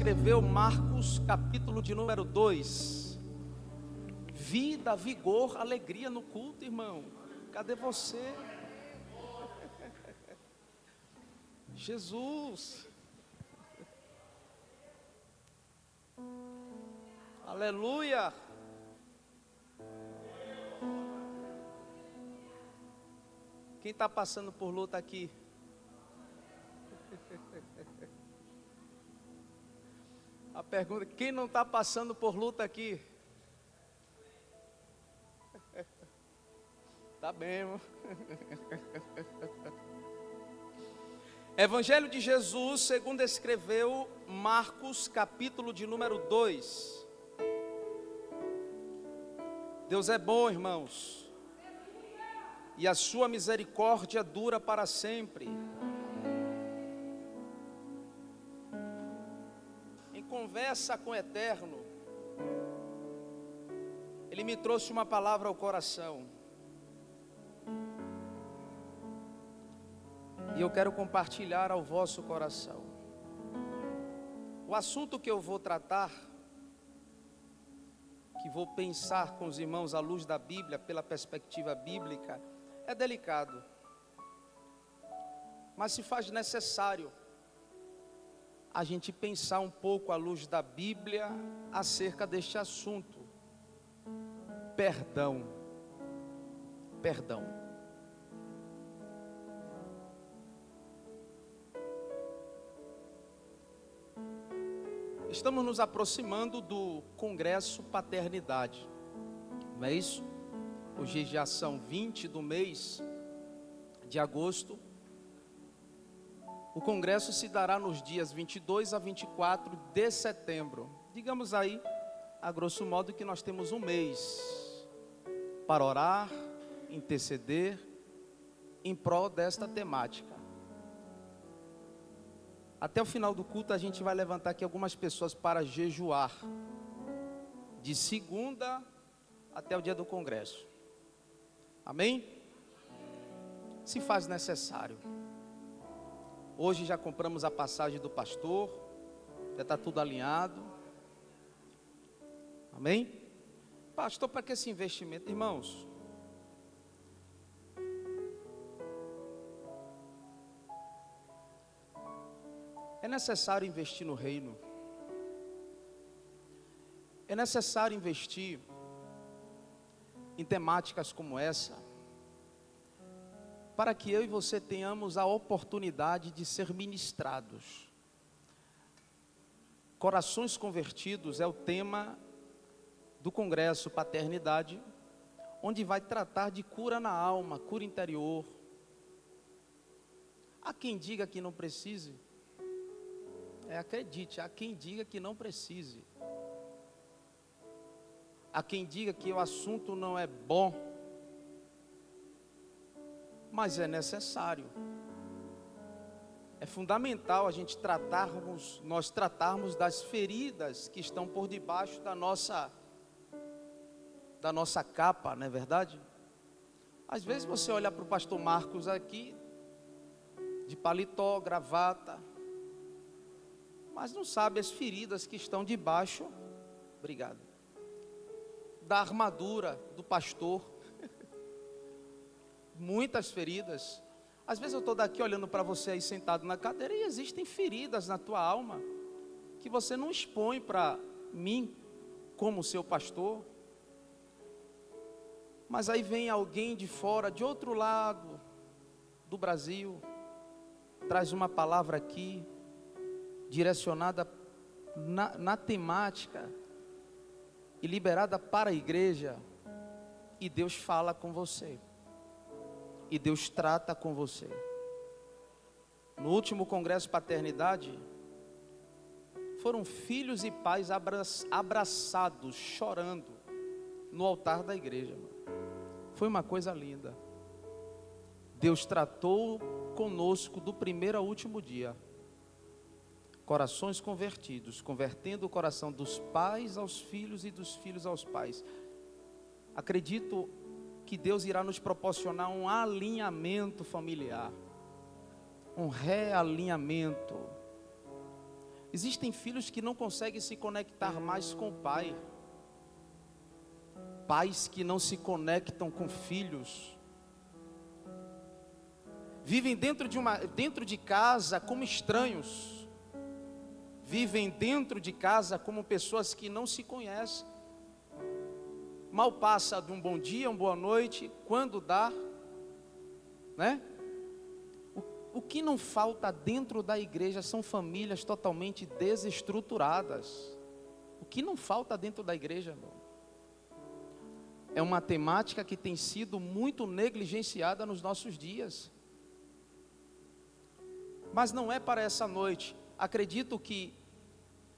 escreveu Marcos, capítulo de número 2. Vida, vigor, alegria no culto, irmão. Cadê você? Jesus. Aleluia. Quem está passando por luta aqui? A pergunta: quem não está passando por luta aqui? Tá bem, irmão. Evangelho de Jesus, segundo escreveu Marcos, capítulo de número 2. Deus é bom, irmãos, e a sua misericórdia dura para sempre. Em conversa com o Eterno, Ele me trouxe uma palavra ao coração, e eu quero compartilhar ao vosso coração. O assunto que eu vou tratar, que vou pensar com os irmãos à luz da Bíblia, pela perspectiva bíblica, é delicado, mas se faz necessário a gente pensar um pouco à luz da Bíblia acerca deste assunto. Perdão. Perdão. Estamos nos aproximando do Congresso Paternidade, não é isso? Hoje já são 20 do mês de agosto. O congresso se dará nos dias 22 a 24 de setembro. Digamos aí, a grosso modo, que nós temos um mês para orar, interceder em prol desta temática. Até o final do culto a gente vai levantar aqui algumas pessoas para jejuar, de segunda até o dia do congresso. Amém? Se faz necessário. Hoje já compramos a passagem do pastor, já está tudo alinhado. Amém? Pastor, para que esse investimento? Irmãos, é necessário investir no reino. É necessário investir em temáticas como essa, para que eu e você tenhamos a oportunidade de ser ministrados. Corações convertidos é o tema do Congresso Paternidade, onde vai tratar de cura na alma, cura interior. Há quem diga que não precise. Acredite, há quem diga que não precise. Há quem diga que o assunto não é bom, mas é necessário. É fundamental a gente nós tratarmos das feridas que estão por debaixo da nossa capa, não é verdade? Às vezes você olha para o pastor Marcos aqui, de paletó, gravata, mas não sabe as feridas que estão debaixo, obrigado, da armadura do pastor. Muitas feridas. Às vezes eu estou daqui olhando para você aí sentado na cadeira e existem feridas na tua alma que você não expõe para mim como seu pastor. Mas aí vem alguém de fora, de outro lado do Brasil, traz uma palavra aqui direcionada na temática e liberada para a igreja, e Deus fala com você, e Deus trata com você. No último congresso Paternidade, foram filhos e pais abraçados, chorando no altar da igreja. Foi uma coisa linda. Deus tratou conosco do primeiro ao último dia. Corações convertidos, convertendo o coração dos pais aos filhos e dos filhos aos pais. Acredito que Deus irá nos proporcionar um alinhamento familiar, um realinhamento. Existem filhos que não conseguem se conectar mais com o pai. Pais que não se conectam com filhos. Vivem dentro de casa como estranhos. Vivem dentro de casa como pessoas que não se conhecem. Mal passa de um bom dia, uma boa noite, quando dá, né? O que não falta dentro da igreja são famílias totalmente desestruturadas. O que não falta dentro da igreja, irmão? É uma temática que tem sido muito negligenciada nos nossos dias. Mas não é para essa noite. Acredito que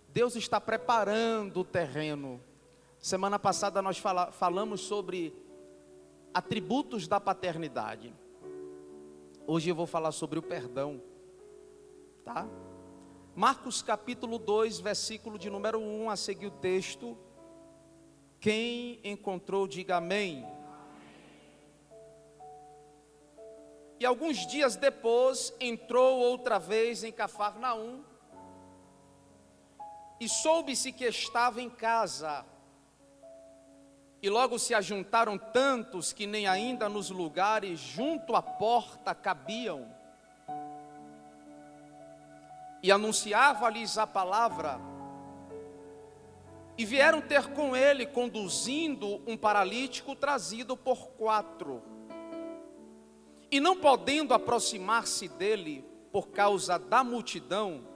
Deus está preparando o terreno. Semana passada nós falamos sobre atributos da paternidade. Hoje eu vou falar sobre o perdão, tá? Marcos capítulo 2, versículo de número 1, a seguir o texto. Quem encontrou, diga amém. E alguns dias depois, entrou outra vez em Cafarnaum, e soube-se que estava em casa. E logo se ajuntaram tantos que nem ainda nos lugares junto à porta cabiam. E anunciava-lhes a palavra. E vieram ter com ele, conduzindo um paralítico trazido por 4. E não podendo aproximar-se dele por causa da multidão,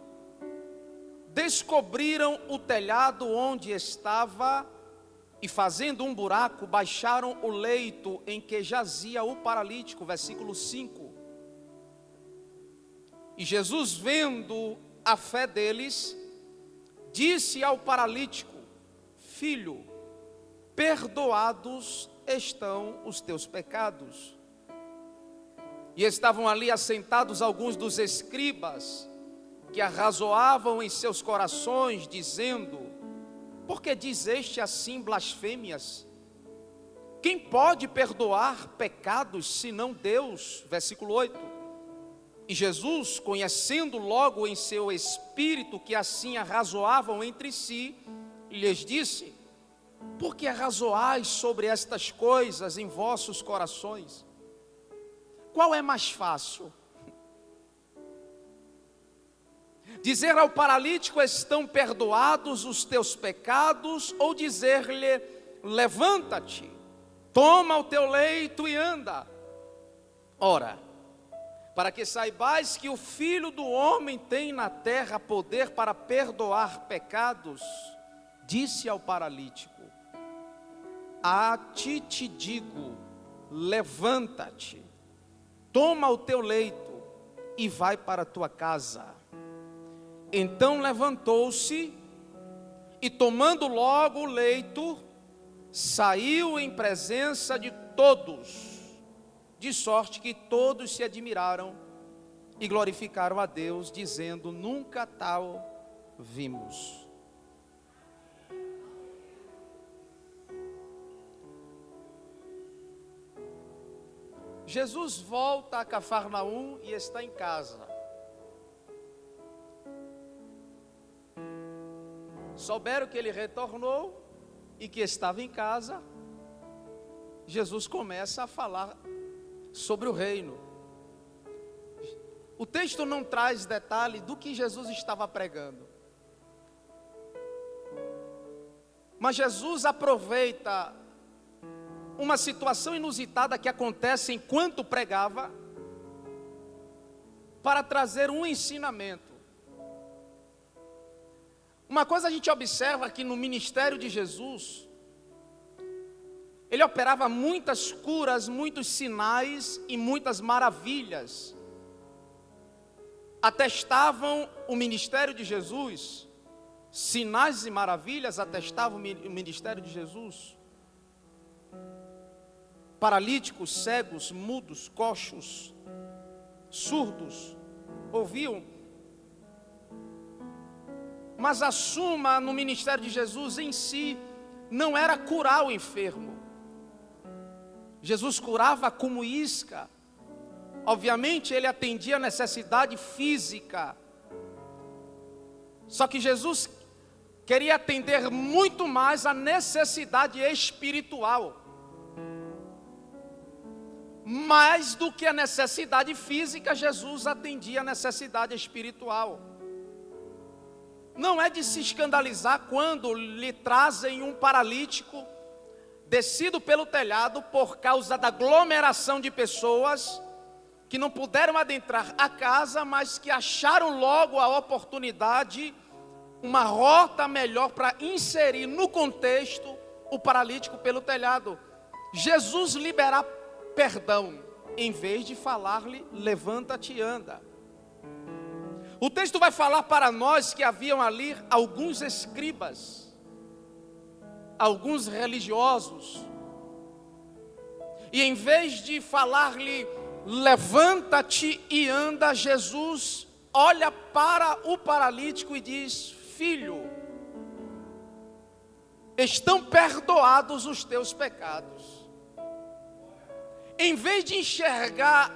descobriram o telhado onde estava e, fazendo um buraco, baixaram o leito em que jazia o paralítico. Versículo 5. E Jesus, vendo a fé deles, disse ao paralítico: Filho, perdoados estão os teus pecados. E estavam ali assentados alguns dos escribas, que arrazoavam em seus corações, dizendo: por que dizeste assim blasfêmias? Quem pode perdoar pecados, senão Deus? Versículo 8. E Jesus, conhecendo logo em seu espírito que assim arrazoavam entre si, lhes disse: por que arrazoais sobre estas coisas em vossos corações? Qual é mais fácil? Dizer ao paralítico: estão perdoados os teus pecados, ou dizer-lhe: levanta-te, toma o teu leito e anda? Ora, para que saibais que o Filho do Homem tem na terra poder para perdoar pecados, disse ao paralítico: a ti te digo, levanta-te, toma o teu leito e vai para a tua casa. Então levantou-se e, tomando logo o leito, saiu em presença de todos, de sorte que todos se admiraram e glorificaram a Deus, dizendo: nunca tal vimos. Jesus volta a Cafarnaum e está em casa. Souberam que ele retornou e que estava em casa. Jesus começa a falar sobre o reino. O texto não traz detalhe do que Jesus estava pregando, mas Jesus aproveita uma situação inusitada que acontece enquanto pregava, para trazer um ensinamento. Uma coisa a gente observa que no ministério de Jesus, ele operava muitas curas, muitos sinais e muitas maravilhas. Atestavam o ministério de Jesus, sinais e maravilhas atestavam o ministério de Jesus. Paralíticos, cegos, mudos, coxos, surdos, ouviam. Mas a suma no ministério de Jesus em si não era curar o enfermo. Jesus curava como isca. Obviamente ele atendia a necessidade física, Só que Jesus queria atender muito mais a necessidade espiritual, mais do que a necessidade física. Jesus atendia a necessidade espiritual. Não é de se escandalizar quando lhe trazem um paralítico descido pelo telhado por causa da aglomeração de pessoas que não puderam adentrar a casa, mas que acharam logo a oportunidade, uma rota melhor para inserir no contexto o paralítico pelo telhado. Jesus liberar perdão, em vez de falar-lhe, levanta-te e anda. O texto vai falar para nós que haviam ali alguns escribas, alguns religiosos, e em vez de falar-lhe, levanta-te e anda, Jesus olha para o paralítico e diz: filho, estão perdoados os teus pecados. Em vez de enxergar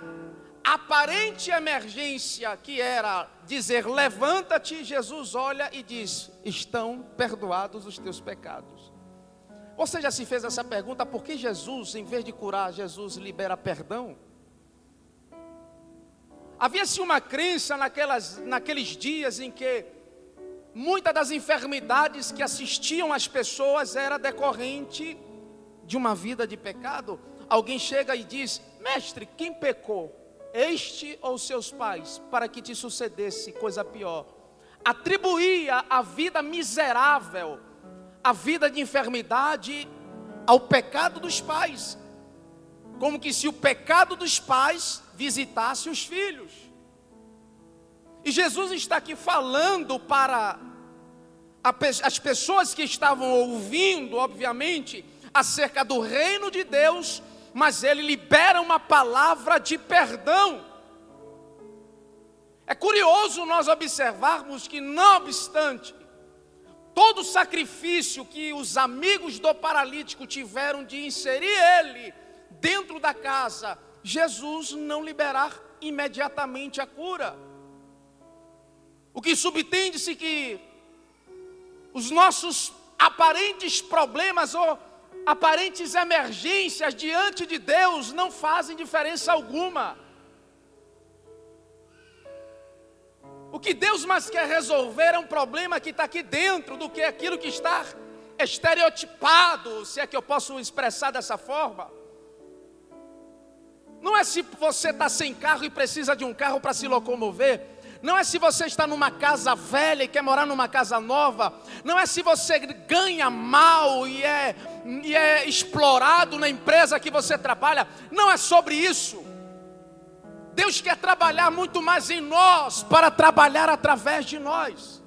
a aparente emergência que era dizer levanta-te, Jesus olha e diz: estão perdoados os teus pecados. Você já se fez essa pergunta? Por que Jesus, em vez de curar, Jesus libera perdão? Havia-se uma crença naqueles dias em que muitas das enfermidades que assistiam as pessoas era decorrente de uma vida de pecado. Alguém chega e diz: mestre, quem pecou? Este ou seus pais, para que te sucedesse coisa pior? Atribuía a vida miserável, a vida de enfermidade, ao pecado dos pais, como que se o pecado dos pais visitasse os filhos. E Jesus está aqui falando para as pessoas que estavam ouvindo, obviamente, acerca do reino de Deus, mas ele libera uma palavra de perdão. É curioso nós observarmos que, não obstante todo o sacrifício que os amigos do paralítico tiveram de inserir ele dentro da casa, Jesus não liberar imediatamente a cura. O que subtende-se que os nossos aparentes problemas ou aparentes emergências diante de Deus não fazem diferença alguma. O que Deus mais quer resolver é um problema que está aqui dentro do que aquilo que está estereotipado, se é que eu posso expressar dessa forma. Não é se você está sem carro e precisa de um carro para se locomover. Não é se você está numa casa velha e quer morar numa casa nova. Não é se você ganha mal e é explorado na empresa que você trabalha. Não é sobre isso. Deus quer trabalhar muito mais em nós para trabalhar através de nós.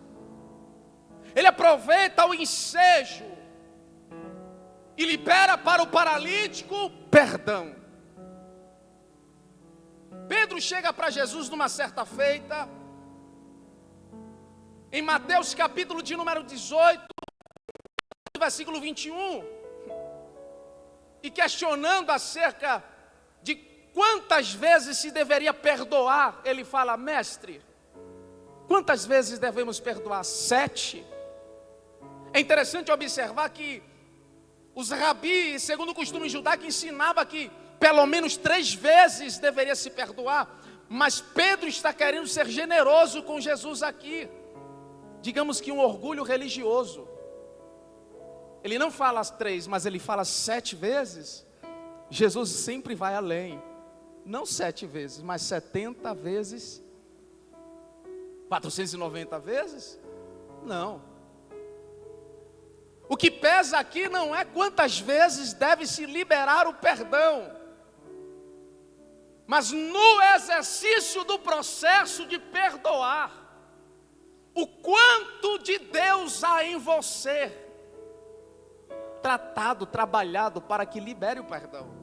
Ele aproveita o ensejo e libera para o paralítico perdão. Pedro chega para Jesus numa certa feita, em Mateus capítulo de número 18, versículo 21, e questionando acerca de quantas vezes se deveria perdoar, ele fala: mestre, quantas vezes devemos perdoar? 7. É interessante observar que os rabis, segundo o costume judaico, ensinava que pelo menos 3 vezes deveria se perdoar, mas Pedro está querendo ser generoso com Jesus aqui. Digamos que um orgulho religioso. Ele não fala 3, mas ele fala 7 vezes. Jesus sempre vai além. Não 7 vezes, mas 70 vezes. 490 vezes? Não. O que pesa aqui não é quantas vezes deve se liberar o perdão, mas no exercício do processo de perdoar, o quanto de Deus há em você, tratado, trabalhado para que libere o perdão.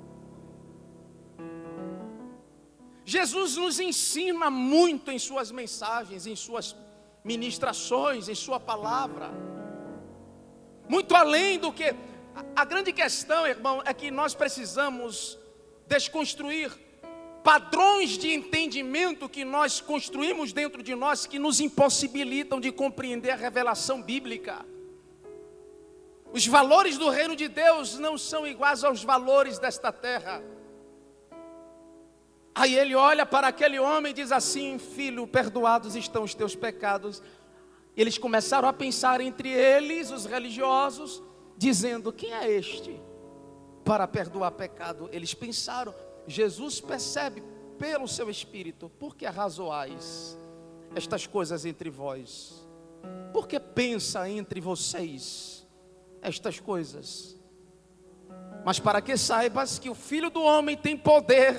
Jesus nos ensina muito em suas mensagens, em suas ministrações, em sua palavra. Muito além do que... A grande questão, irmão, é que nós precisamos desconstruir padrões de entendimento que nós construímos dentro de nós que nos impossibilitam de compreender a revelação bíblica. Os valores do reino de Deus não são iguais aos valores desta terra. Aí ele olha para aquele homem e diz assim: filho, perdoados estão os teus pecados. Eles começaram a pensar entre eles, os religiosos, dizendo: quem é este para perdoar pecado? Eles pensaram. Jesus percebe pelo seu espírito: por que arrazoais estas coisas entre vós? Por que pensa entre vocês estas coisas? Mas para que saibas que o Filho do Homem tem poder,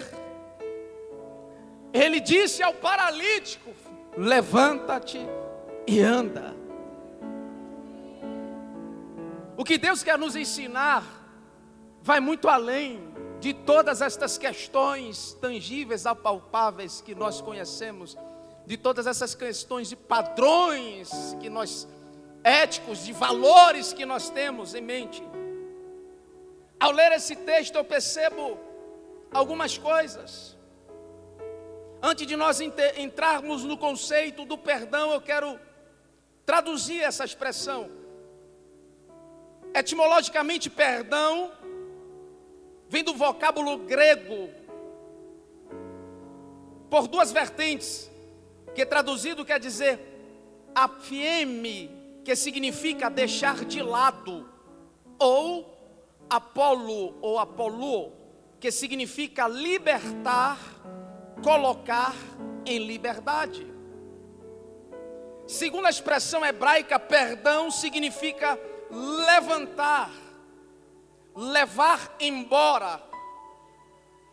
ele disse ao paralítico: levanta-te e anda. O que Deus quer nos ensinar vai muito além de todas estas questões tangíveis, apalpáveis que nós conhecemos, de todas essas questões de padrões que nós, éticos, de valores que nós temos em mente. Ao ler esse texto eu percebo algumas coisas. Antes de nós entrarmos no conceito do perdão, eu quero traduzir essa expressão. Etimologicamente, perdão vem do vocábulo grego, por duas vertentes, que traduzido quer dizer afieme, que significa deixar de lado, ou apolo ou apolô, que significa libertar, colocar em liberdade. Segundo a expressão hebraica, perdão significa levantar, levar embora.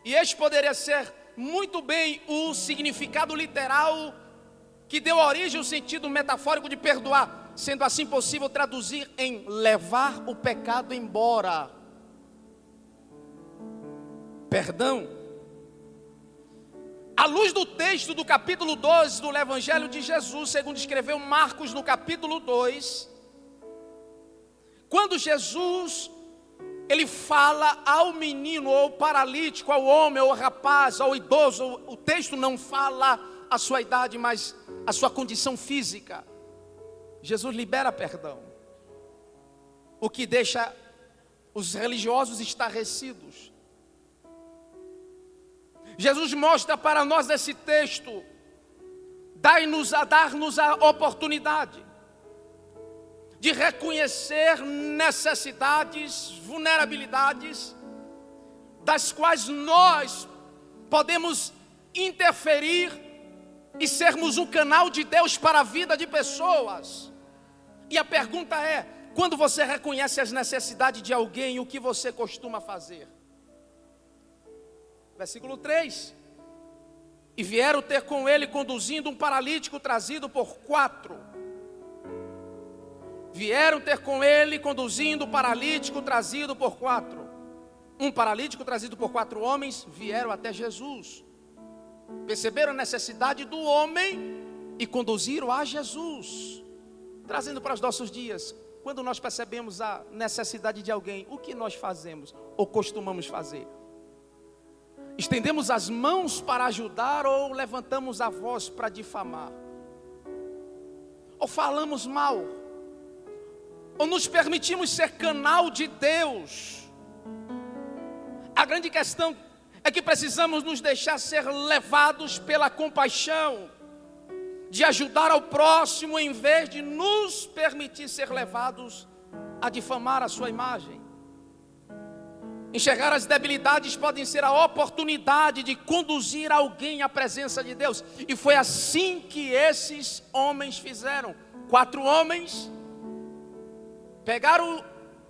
E este poderia ser muito bem o significado literal que deu origem ao sentido metafórico de perdoar, sendo assim possível traduzir em levar o pecado embora. Perdão. À luz do texto do capítulo 12 do Evangelho de Jesus, segundo escreveu Marcos no capítulo 2, quando Jesus ele fala ao menino, ou ao paralítico, ao homem, ou ao rapaz, ao idoso, o texto não fala a sua idade, mas a sua condição física. Jesus libera perdão, o que deixa os religiosos estarrecidos. Jesus mostra para nós nesse texto, dar-nos a oportunidade de reconhecer necessidades, vulnerabilidades, das quais nós podemos interferir e sermos um canal de Deus para a vida de pessoas. E a pergunta é: quando você reconhece as necessidades de alguém, o que você costuma fazer? Versículo 3: e vieram ter com ele conduzindo um paralítico trazido por 4. Vieram ter com ele conduzindo um paralítico trazido por 4. Um paralítico trazido por 4 homens vieram até Jesus. Perceberam a necessidade do homem e conduziram a Jesus. Trazendo para os nossos dias, quando nós percebemos a necessidade de alguém, o que nós fazemos ou costumamos fazer? Estendemos as mãos para ajudar ou levantamos a voz para difamar? Ou falamos mal? Ou nos permitimos ser canal de Deus? A grande questão é que precisamos nos deixar ser levados pela compaixão, de ajudar ao próximo, em vez de nos permitir ser levados a difamar a sua imagem. Enxergar as debilidades podem ser a oportunidade de conduzir alguém à presença de Deus. E foi assim que esses homens fizeram. 4 homens pegaram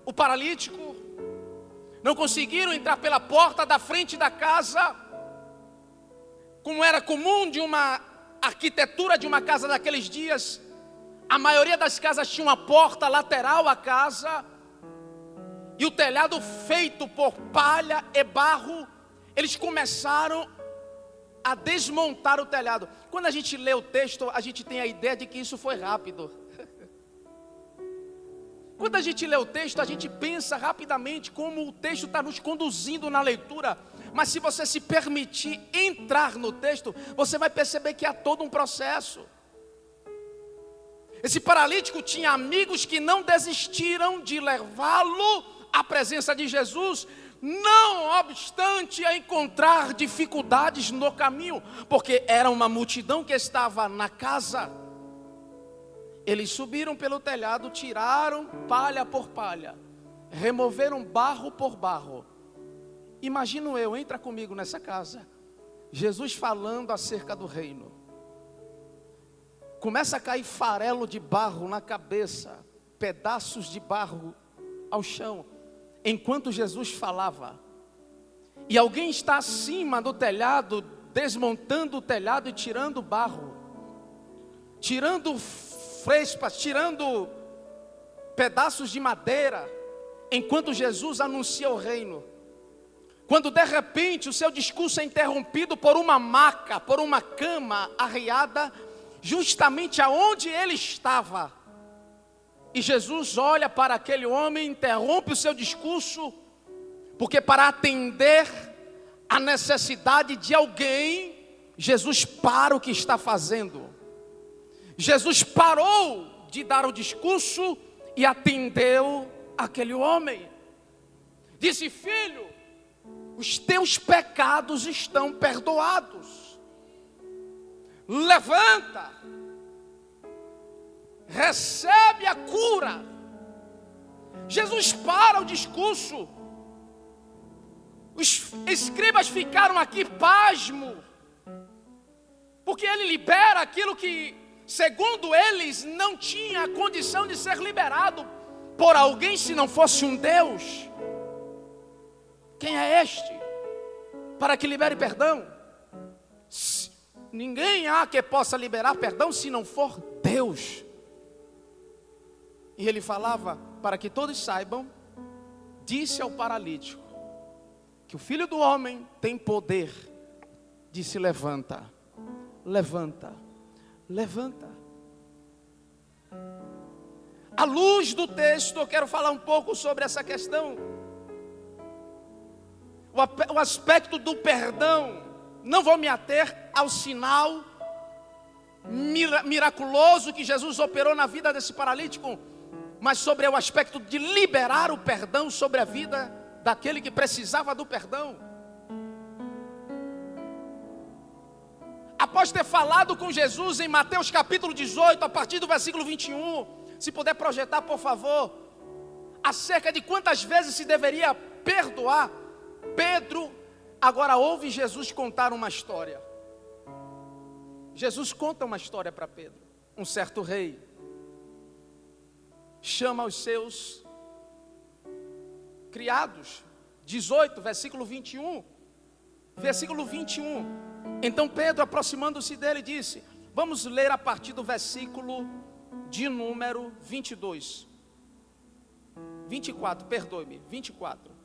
o paralítico, não conseguiram entrar pela porta da frente da casa, como era comum de uma arquitetura de uma casa daqueles dias. A maioria das casas tinha uma porta lateral à casa, e o telhado feito por palha e barro. Eles começaram a desmontar o telhado. Quando a gente lê o texto, a gente tem a ideia de que isso foi rápido. Quando a gente lê o texto, a gente pensa rapidamente como o texto está nos conduzindo na leitura Mas se você se permitir entrar no texto, você vai perceber que há todo um processo. Esse paralítico tinha amigos que não desistiram de levá-lo à presença de Jesus, não obstante a encontrar dificuldades no caminho, porque era uma multidão que estava na casa. Eles subiram pelo telhado, tiraram palha por palha, removeram barro por barro. Imagino eu, entra comigo nessa casa, Jesus falando acerca do reino. Começa a cair farelo de barro na cabeça, pedaços de barro ao chão, enquanto Jesus falava. E alguém está acima do telhado, desmontando o telhado e tirando barro, tirando frespas, tirando pedaços de madeira, enquanto Jesus anuncia o reino. Quando de repente o seu discurso é interrompido por uma maca, por uma cama arriada, justamente aonde ele estava. E Jesus olha para aquele homem, interrompe o seu discurso, porque para atender a necessidade de alguém, Jesus para o que está fazendo. Jesus parou de dar o discurso e atendeu aquele homem. Disse: filho, os teus pecados estão perdoados. Levanta, recebe a cura. Jesus para o discurso. Os escribas ficaram aqui pasmo, porque ele libera aquilo que, segundo eles, não tinha condição de ser liberado por alguém se não fosse um Deus. Quem é este para que libere perdão? Ninguém há que possa liberar perdão se não for Deus. E ele falava, para que todos saibam, disse ao paralítico, que o Filho do Homem tem poder. Disse: levanta, levanta, levanta. À luz do texto, eu quero falar um pouco sobre essa questão. O aspecto do perdão. Não vou me ater ao sinal miraculoso que Jesus operou na vida desse paralítico, mas sobre o aspecto de liberar o perdão sobre a vida daquele que precisava do perdão. Após ter falado com Jesus em Mateus capítulo 18, a partir do versículo 21, se puder projetar, por favor, acerca de quantas vezes se deveria perdoar, Pedro agora ouve Jesus contar uma história. Jesus conta uma história para Pedro. Um certo rei chama os seus criados. 18, versículo 21. Versículo 21. Então Pedro, aproximando-se dele, disse: vamos ler a partir do versículo de número 22. 24, perdoe-me, 24.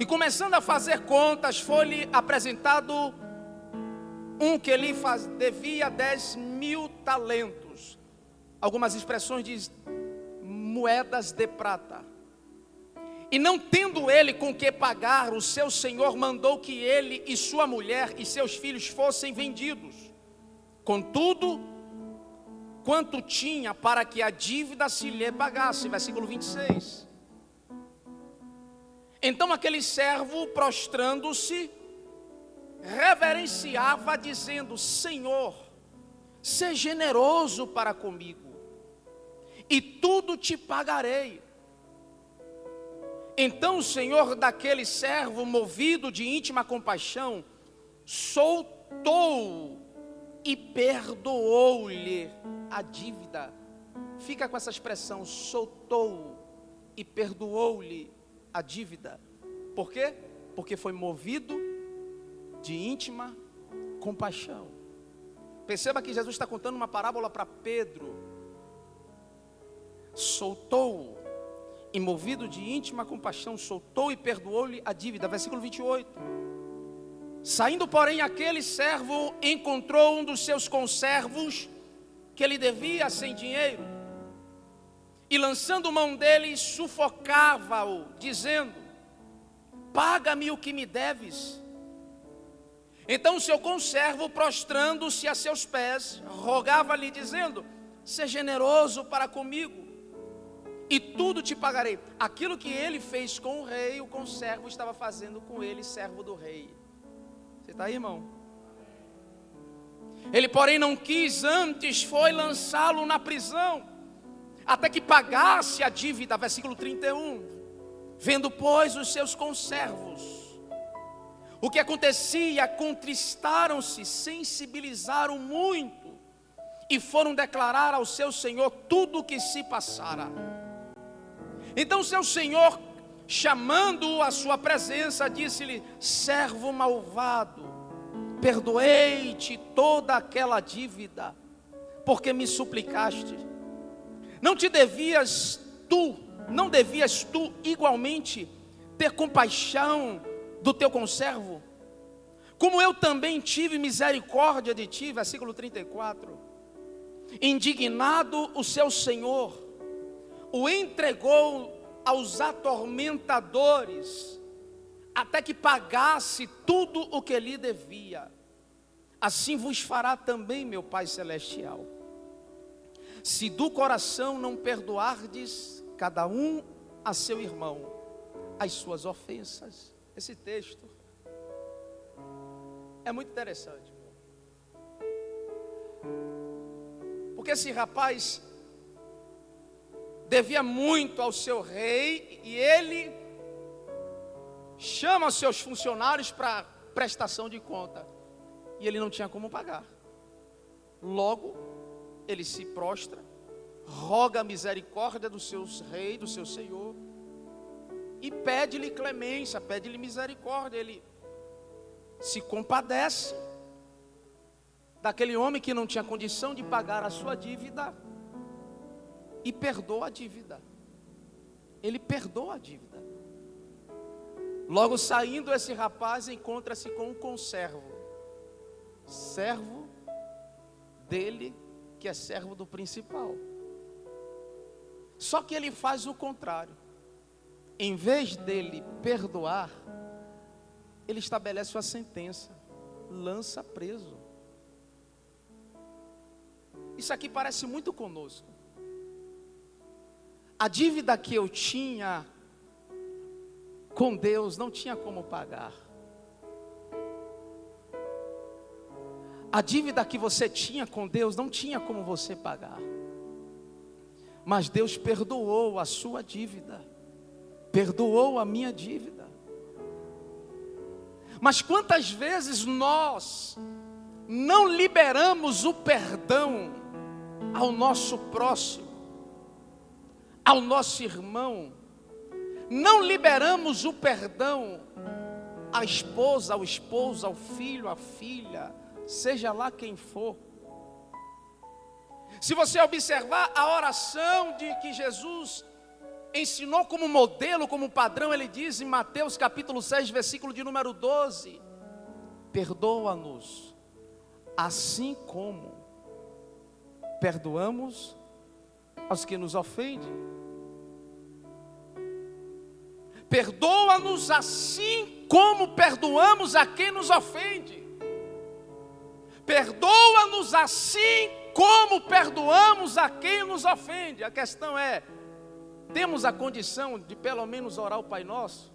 E começando a fazer contas, foi-lhe apresentado um que lhe devia 10.000 talentos. Algumas expressões dizem moedas de prata. E não tendo ele com que pagar, o seu senhor mandou que ele e sua mulher e seus filhos fossem vendidos. Contudo, quanto tinha para que a dívida se lhe pagasse. Versículo 26. Então aquele servo, prostrando-se, reverenciava, dizendo: Senhor, seja generoso para comigo, e tudo te pagarei. Então o senhor daquele servo, movido de íntima compaixão, soltou e perdoou-lhe a dívida. Fica com essa expressão: soltou e perdoou-lhe a dívida. Por quê? Porque foi movido de íntima compaixão. Perceba que Jesus está contando uma parábola para Pedro. Soltou e movido de íntima compaixão, soltou e perdoou-lhe a dívida. Versículo 28. Saindo, porém, aquele servo encontrou um dos seus conservos que lhe devia sem dinheiro, e lançando mão dele, sufocava-o, dizendo: paga-me o que me deves. Então o seu conservo, prostrando-se a seus pés, rogava-lhe, dizendo: seja generoso para comigo, e tudo te pagarei. Aquilo que ele fez com o rei, o conservo estava fazendo com ele, servo do rei. Você está aí, irmão? Ele, porém, não quis, antes foi lançá-lo na prisão, até que pagasse a dívida. Versículo 31. Vendo, pois, os seus conservos o que acontecia, contristaram-se, sensibilizaram muito, e foram declarar ao seu senhor tudo o que se passara. Então seu senhor, chamando-o à sua presença, disse-lhe: servo malvado, perdoei-te toda aquela dívida, porque me suplicaste. Não devias tu igualmente ter compaixão do teu conservo, como eu também tive misericórdia de ti? Versículo 34. Indignado, o seu senhor o entregou aos atormentadores, até que pagasse tudo o que lhe devia. Assim vos fará também meu Pai Celestial, se do coração não perdoardes cada um a seu irmão as suas ofensas. Esse texto é muito interessante, porque esse rapaz devia muito ao seu rei, e ele chama os seus funcionários para prestação de conta, e ele não tinha como pagar. Logo, ele se prostra, roga a misericórdia do seu rei, do seu senhor, e pede-lhe clemência, pede-lhe misericórdia. Ele se compadece daquele homem que não tinha condição de pagar a sua dívida, e perdoa a dívida. Ele perdoa a dívida. Logo saindo, esse rapaz encontra-se com um conservo, servo dele, que é servo do principal. Só que ele faz o contrário. Em vez dele perdoar, ele estabelece uma sentença, lança preso. Isso aqui parece muito conosco. A dívida que eu tinha com Deus não tinha como pagar. A dívida que você tinha com Deus não tinha como você pagar. Mas Deus perdoou a sua dívida, perdoou a minha dívida. Mas quantas vezes nós não liberamos o perdão ao nosso próximo, ao nosso irmão? Não liberamos o perdão à esposa, ao esposo, ao filho, à filha, seja lá quem for. Se você observar a oração de que Jesus ensinou como modelo, como padrão, ele diz em Mateus capítulo 6, versículo de número 12: perdoa-nos, assim como perdoamos aos que nos ofendem. Perdoa-nos assim como perdoamos a quem nos ofende. Perdoa-nos assim como perdoamos a quem nos ofende. A questão é: temos a condição de pelo menos orar o Pai Nosso?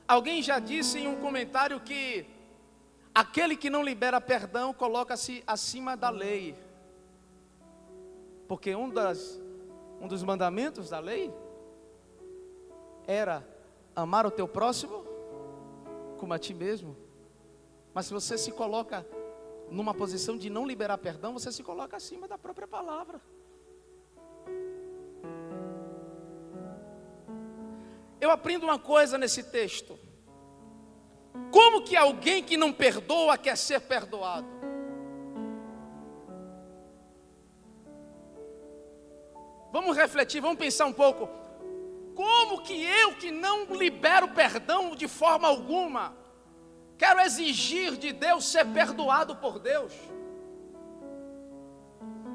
Alguém já disse em um comentário que aquele que não libera perdão coloca-se acima da lei. Porque um dos mandamentos da lei era amar o teu próximo como a ti mesmo. Mas se você se coloca numa posição de não liberar perdão, você se coloca acima da própria palavra. Eu aprendo uma coisa nesse texto: como que alguém que não perdoa quer ser perdoado? Vamos refletir, vamos pensar um pouco. Como que eu, que não libero perdão de forma alguma, quero exigir de Deus ser perdoado por Deus.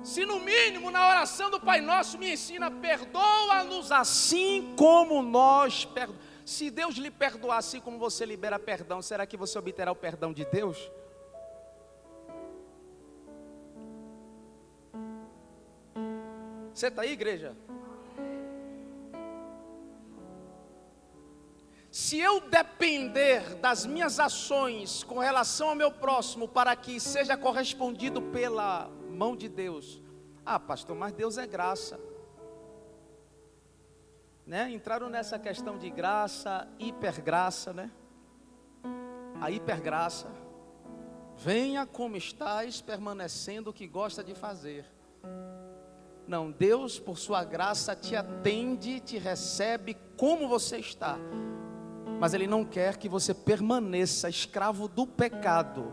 Se no mínimo na oração do Pai Nosso me ensina, perdoa-nos assim como nós perdoamos. Se Deus lhe perdoar assim como você libera perdão, será que você obterá o perdão de Deus? Você está aí, igreja? Se eu depender das minhas ações com relação ao meu próximo para que seja correspondido pela mão de Deus, pastor, mas Deus é graça, né? Entraram nessa questão de graça, hipergraça, né? A hipergraça, venha como estás, permanecendo o que gosta de fazer. Não, Deus por sua graça te atende, te recebe como você está, mas Ele não quer que você permaneça escravo do pecado,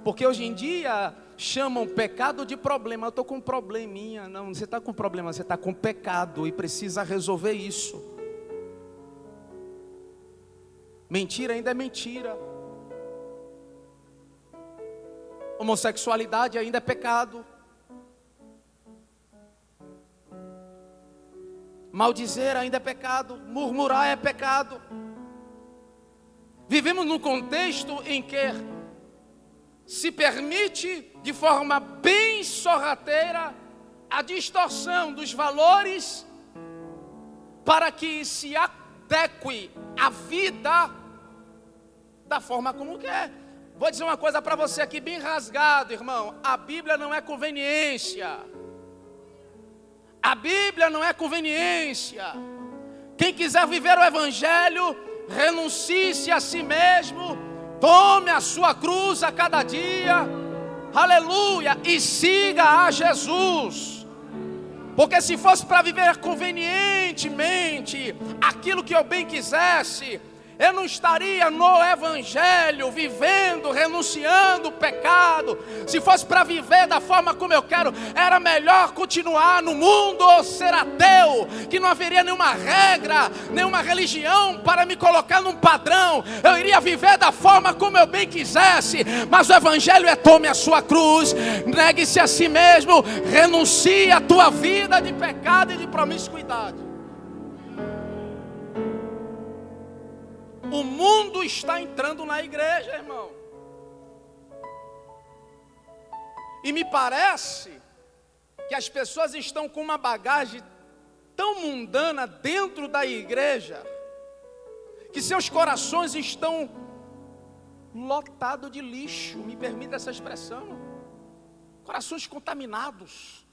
porque hoje em dia chamam pecado de problema. Eu estou com um probleminha. Não, você está com problema, você está com pecado e precisa resolver isso. Mentira ainda é mentira. Homossexualidade ainda é pecado. Maldizer ainda é pecado. Murmurar é pecado. Vivemos num contexto em que se permite de forma bem sorrateira a distorção dos valores para que se adeque a vida da forma como quer. Vou dizer uma coisa para você aqui bem rasgado, irmão. A Bíblia não é conveniência. A Bíblia não é conveniência. Quem quiser viver o Evangelho, renuncie-se a si mesmo, tome a sua cruz a cada dia, aleluia, e siga a Jesus. Porque se fosse para viver convenientemente aquilo que eu bem quisesse, eu não estaria no Evangelho, vivendo, renunciando o pecado. Se fosse para viver da forma como eu quero, era melhor continuar no mundo ou ser ateu, que não haveria nenhuma regra, nenhuma religião para me colocar num padrão. Eu iria viver da forma como eu bem quisesse. Mas o Evangelho é: tome a sua cruz, negue-se a si mesmo, renuncie a tua vida de pecado e de promiscuidade. O mundo está entrando na igreja, irmão. E me parece que as pessoas estão com uma bagagem tão mundana dentro da igreja, que seus corações estão lotados de lixo, me permita essa expressão. Corações contaminados.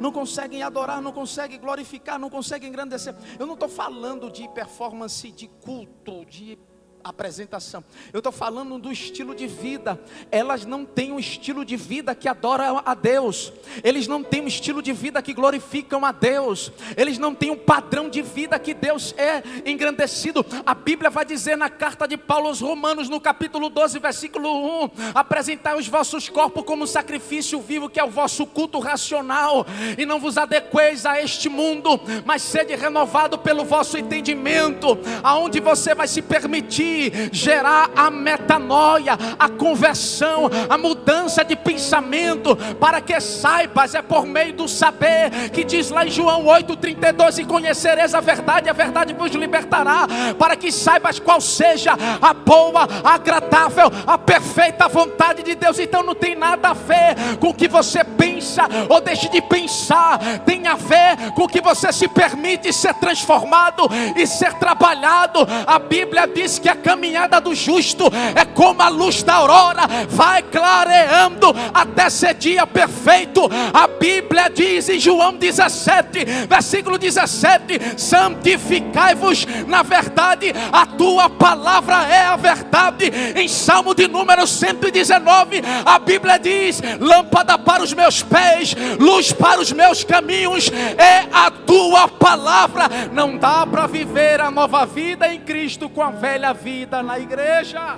Não conseguem adorar, não conseguem glorificar, não conseguem engrandecer. Eu não estou falando de performance de culto, de apresentação. Eu estou falando do estilo de vida. Elas não têm um estilo de vida que adora a Deus. Eles não têm um estilo de vida que glorificam a Deus. Eles não têm um padrão de vida que Deus é engrandecido. A Bíblia vai dizer na carta de Paulo aos Romanos, no capítulo 12, versículo 1: apresentai os vossos corpos como sacrifício vivo, que é o vosso culto racional, e não vos adequeis a este mundo, mas sede renovado pelo vosso entendimento, aonde você vai se permitir gerar a metanoia, a conversão, a mudança de pensamento, para que saibas, é por meio do saber, que diz lá em João 8,32, e conhecereis a verdade vos libertará, para que saibas qual seja a boa, agradável, a perfeita vontade de Deus. Então não tem nada a ver com o que você pensa ou deixe de pensar, tem a ver com o que você se permite ser transformado e ser trabalhado. A Bíblia diz que a caminhada do justo é como a luz da aurora, vai clareando até ser dia perfeito. A Bíblia diz em João 17, versículo 17: santificai-vos na verdade, a tua palavra é a verdade. Em Salmo de número 119, a Bíblia diz: lâmpada para os meus pés, luz para os meus caminhos, é a tua palavra. Não dá para viver a nova vida em Cristo com a velha vida na igreja.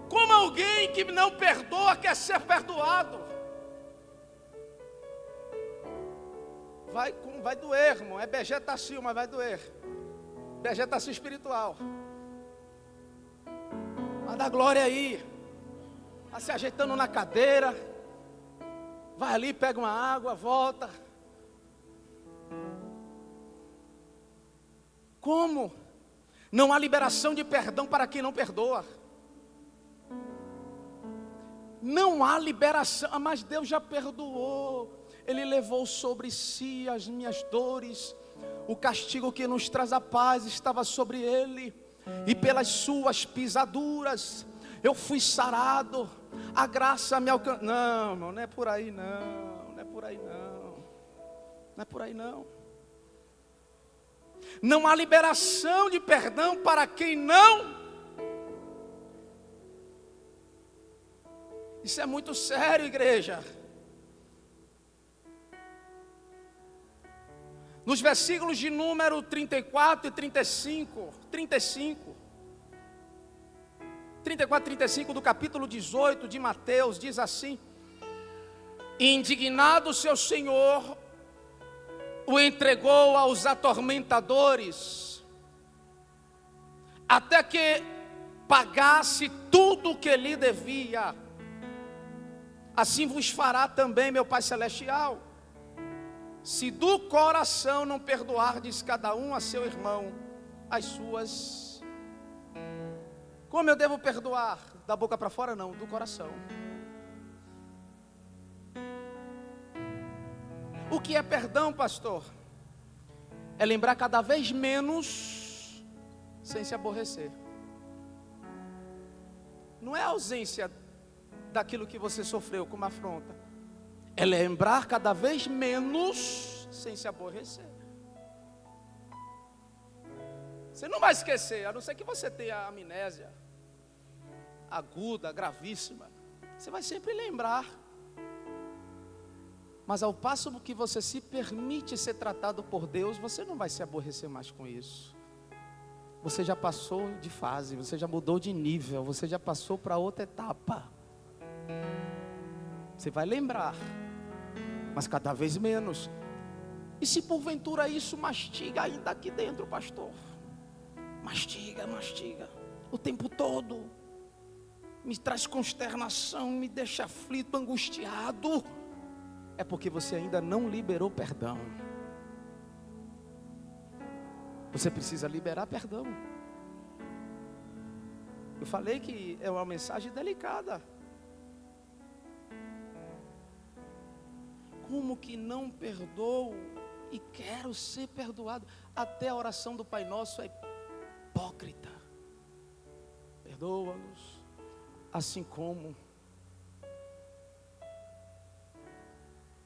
Como alguém que não perdoa quer ser perdoado? vai doer, irmão. É begetacil, mas vai doer. Begetacil espiritual. Mas dá glória aí. Está se ajeitando na cadeira. Vai ali, pega uma água, volta. Como? Não há liberação de perdão para quem não perdoa. Não há liberação, mas Deus já perdoou. Ele levou sobre si as minhas dores. O castigo que nos traz a paz estava sobre ele. E pelas suas pisaduras eu fui sarado. A graça me alcançou. Não, irmão, não é por aí não. Não é por aí não. Não é por aí não. Não há liberação de perdão para quem não. Isso é muito sério, igreja. Nos versículos de número 34 e 35, 34 e 35 do capítulo 18 de Mateus, diz assim: indignado seu senhor o entregou aos atormentadores, até que pagasse tudo o que lhe devia. Assim vos fará também meu Pai Celestial, se do coração não perdoardes cada um a seu irmão as suas. Como eu devo perdoar? Da boca para fora não, do coração. O que é perdão, pastor? É lembrar cada vez menos sem se aborrecer. Não é a ausência daquilo que você sofreu como afronta. É lembrar cada vez menos sem se aborrecer. Você não vai esquecer, a não ser que você tenha amnésia aguda, gravíssima. Você vai sempre lembrar. Mas ao passo que você se permite ser tratado por Deus, você não vai se aborrecer mais com isso. Você já passou de fase, você já mudou de nível, você já passou para outra etapa. Você vai lembrar, mas cada vez menos. E se porventura isso mastiga ainda aqui dentro, pastor? Mastiga, o tempo todo. Me traz consternação, me deixa aflito, angustiado. É porque você ainda não liberou perdão. Você precisa liberar perdão. Eu falei que é uma mensagem delicada. Como que não perdoo e quero ser perdoado? Até a oração do Pai Nosso é hipócrita. Perdoa-nos, assim como.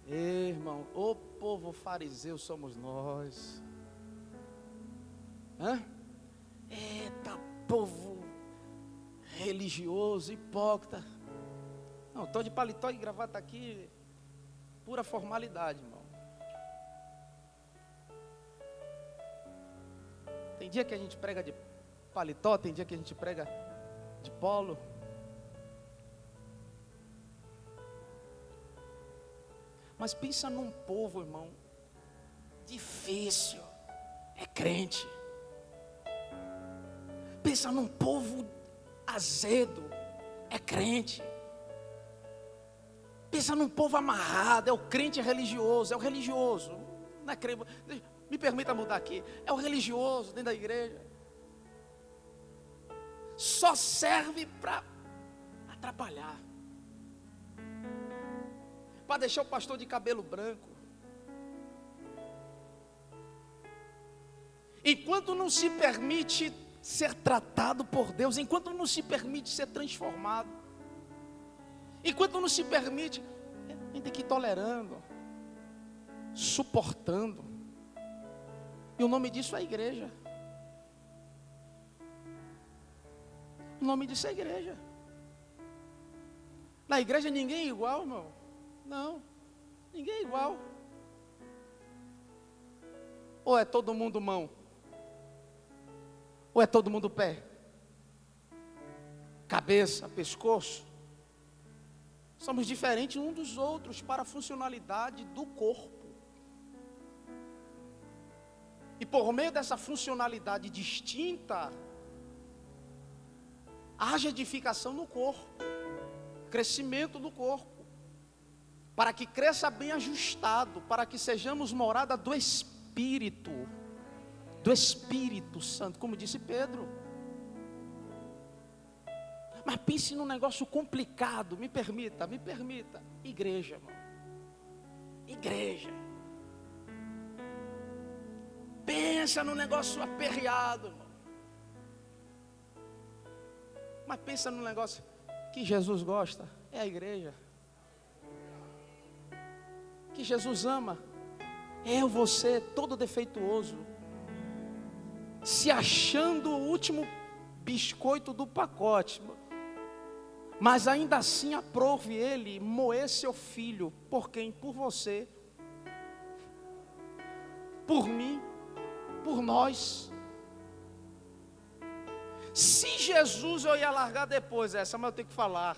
Irmão, o povo fariseu somos nós. Eita, povo religioso, hipócrita. Não, estou de paletó e gravata aqui, pura formalidade, irmão. Tem dia que a gente prega de paletó, tem dia que a gente prega de polo. Mas pensa num povo, irmão, difícil, é crente. Pensa num povo azedo, é crente. Pensa num povo amarrado, é o crente religioso, é o religioso. Não é crente, me permita mudar aqui, é o religioso dentro da igreja. Só serve para atrapalhar. Para deixar o pastor de cabelo branco. Enquanto não se permite ser tratado por Deus, enquanto não se permite ser transformado, enquanto não se permite, a gente tem que ir tolerando, suportando. E o nome disso é a igreja. O nome disso é a igreja. Na igreja ninguém é igual, irmão. Não, ninguém é igual. Ou é todo mundo mão? Ou é todo mundo pé? Cabeça, pescoço? Somos diferentes uns dos outros para a funcionalidade do corpo. E por meio dessa funcionalidade distinta, haja edificação no corpo, crescimento do corpo, para que cresça bem ajustado, para que sejamos morada do Espírito Santo, como disse Pedro. Mas pense num negócio complicado, me permita, igreja, irmão, igreja. Pensa num negócio aperreado, irmão. Mas pensa num negócio que Jesus gosta, é a igreja. Que Jesus ama, eu, você, todo defeituoso, se achando o último biscoito do pacote, mas ainda assim aprove ele moer seu filho. Por quem? Por você, por mim, por nós. Se Jesus, eu ia largar depois essa, mas eu tenho que falar,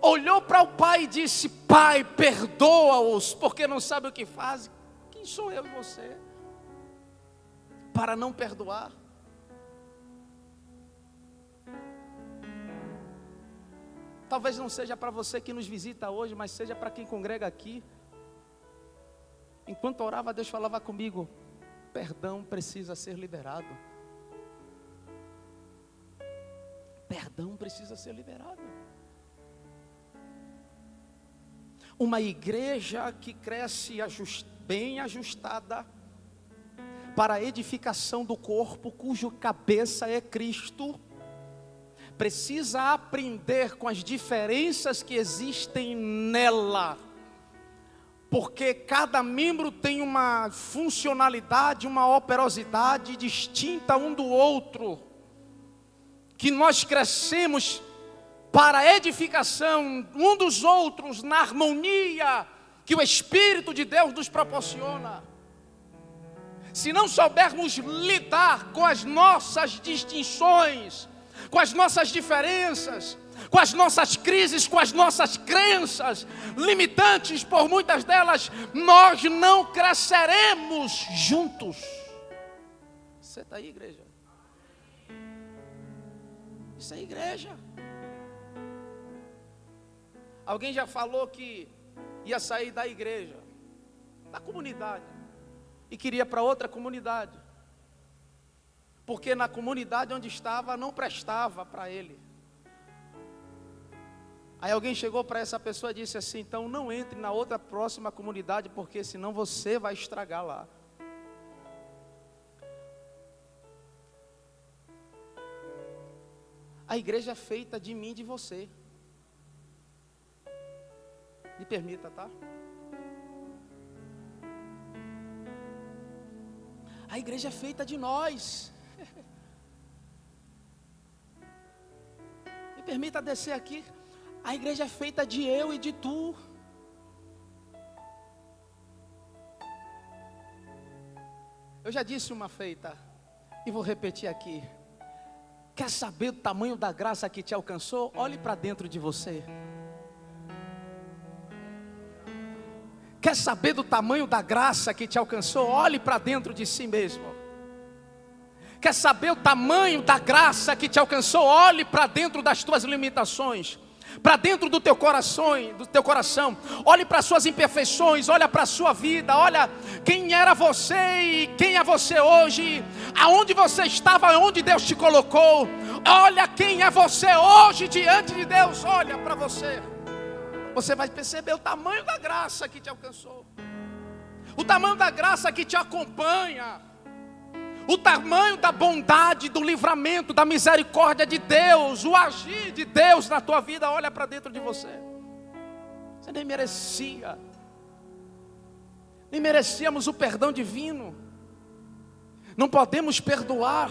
olhou para o pai e disse: Pai, perdoa-os, porque não sabem o que fazem. Quem sou eu e você para não perdoar? Talvez não seja para você que nos visita hoje, mas seja para quem congrega aqui. Enquanto orava, Deus falava comigo: perdão precisa ser liberado. Perdão precisa ser liberado. Uma igreja que cresce bem ajustada para a edificação do corpo, cujo cabeça é Cristo, precisa aprender com as diferenças que existem nela, porque cada membro tem uma funcionalidade, uma operosidade distinta um do outro, que nós crescemos para a edificação um dos outros, na harmonia que o Espírito de Deus nos proporciona. Se não soubermos lidar com as nossas distinções, com as nossas diferenças, com as nossas crises, com as nossas crenças limitantes, por muitas delas, nós não cresceremos juntos. Você está aí, igreja? Isso é igreja. Alguém já falou que ia sair da igreja, da comunidade, e queria para outra comunidade, porque na comunidade onde estava não prestava para ele. Aí alguém chegou para essa pessoa e disse assim: então não entre na outra próxima comunidade, porque senão você vai estragar lá. A igreja é feita de mim e de você. Me permita, tá? A igreja é feita de nós. Me permita descer aqui. A igreja é feita de eu e de tu. Eu já disse uma feita e vou repetir aqui. Quer saber o tamanho da graça que te alcançou? Olhe para dentro de você. Quer saber do tamanho da graça que te alcançou? Olhe para dentro de si mesmo. Quer saber o tamanho da graça que te alcançou? Olhe para dentro das tuas limitações, para dentro do teu coração. Olhe para as suas imperfeições, olha para a sua vida, olha quem era você e quem é você hoje, aonde você estava, aonde Deus te colocou. Olha quem é você hoje diante de Deus, olha para você. Você vai perceber o tamanho da graça que te alcançou, o tamanho da graça que te acompanha, o tamanho da bondade, do livramento, da misericórdia de Deus, o agir de Deus na tua vida. Olha para dentro de você. Você nem merecia, nem merecíamos o perdão divino. Não podemos perdoar.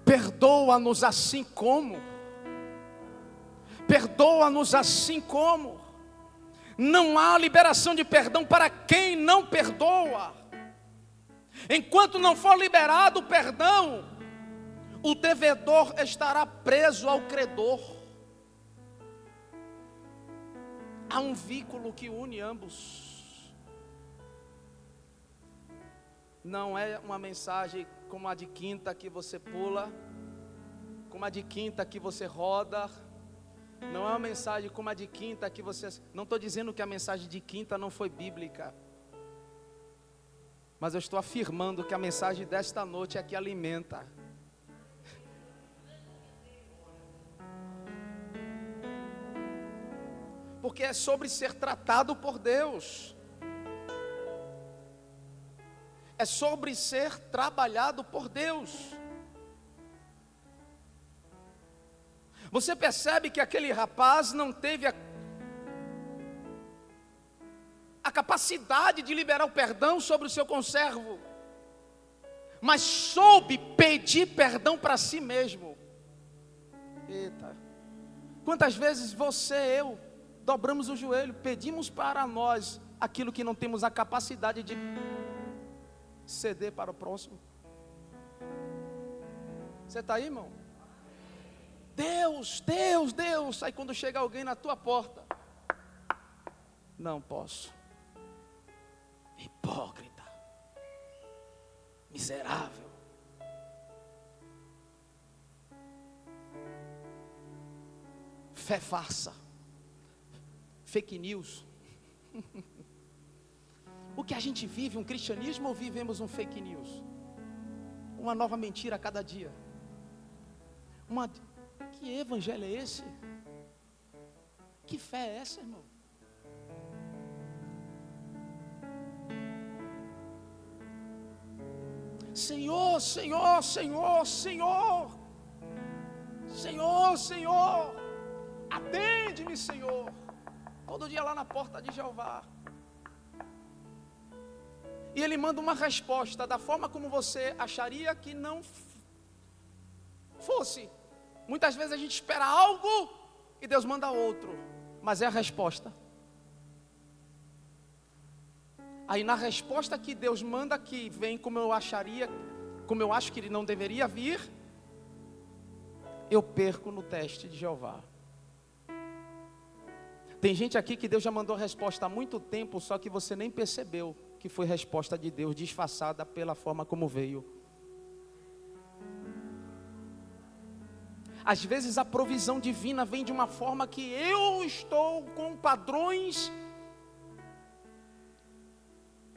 Perdoa-nos assim como. Perdoa-nos assim como. Não há liberação de perdão para quem não perdoa. Enquanto não for liberado o perdão, o devedor estará preso ao credor. Há um vínculo que une ambos. Não é uma mensagem como a de quinta que você pula, como a de quinta que você roda. Não é uma mensagem como a de quinta que você... Não estou dizendo que a mensagem de quinta não foi bíblica, mas eu estou afirmando que a mensagem desta noite é que alimenta. Porque é sobre ser tratado por Deus. É sobre ser trabalhado por Deus. Você percebe que aquele rapaz não teve a capacidade de liberar o perdão sobre o seu conservo, mas soube pedir perdão para si mesmo. Eita, quantas vezes você e eu dobramos o joelho, pedimos para nós aquilo que não temos a capacidade de ceder para o próximo. Você está aí, irmão? Deus, Deus, Deus. Aí quando chega alguém na tua porta, não posso. Hipócrita, miserável. Fé farsa, fake news. O que a gente vive, um cristianismo ou vivemos um fake news? Uma nova mentira a cada dia. Que evangelho é esse? Que fé é essa, irmão? Senhor, Senhor, Senhor, Senhor. Senhor, Senhor. Atende-me, Senhor. Todo dia lá na porta de Jeová. E Ele manda uma resposta da forma como você acharia que não fosse. Muitas vezes a gente espera algo e Deus manda outro, mas é a resposta. Aí na resposta que Deus manda, que vem como eu acho que Ele não deveria vir, eu perco no teste de Jeová. Tem gente aqui que Deus já mandou a resposta há muito tempo, só que você nem percebeu que foi resposta de Deus, disfarçada pela forma como veio. Às vezes a provisão divina vem de uma forma que eu estou com padrões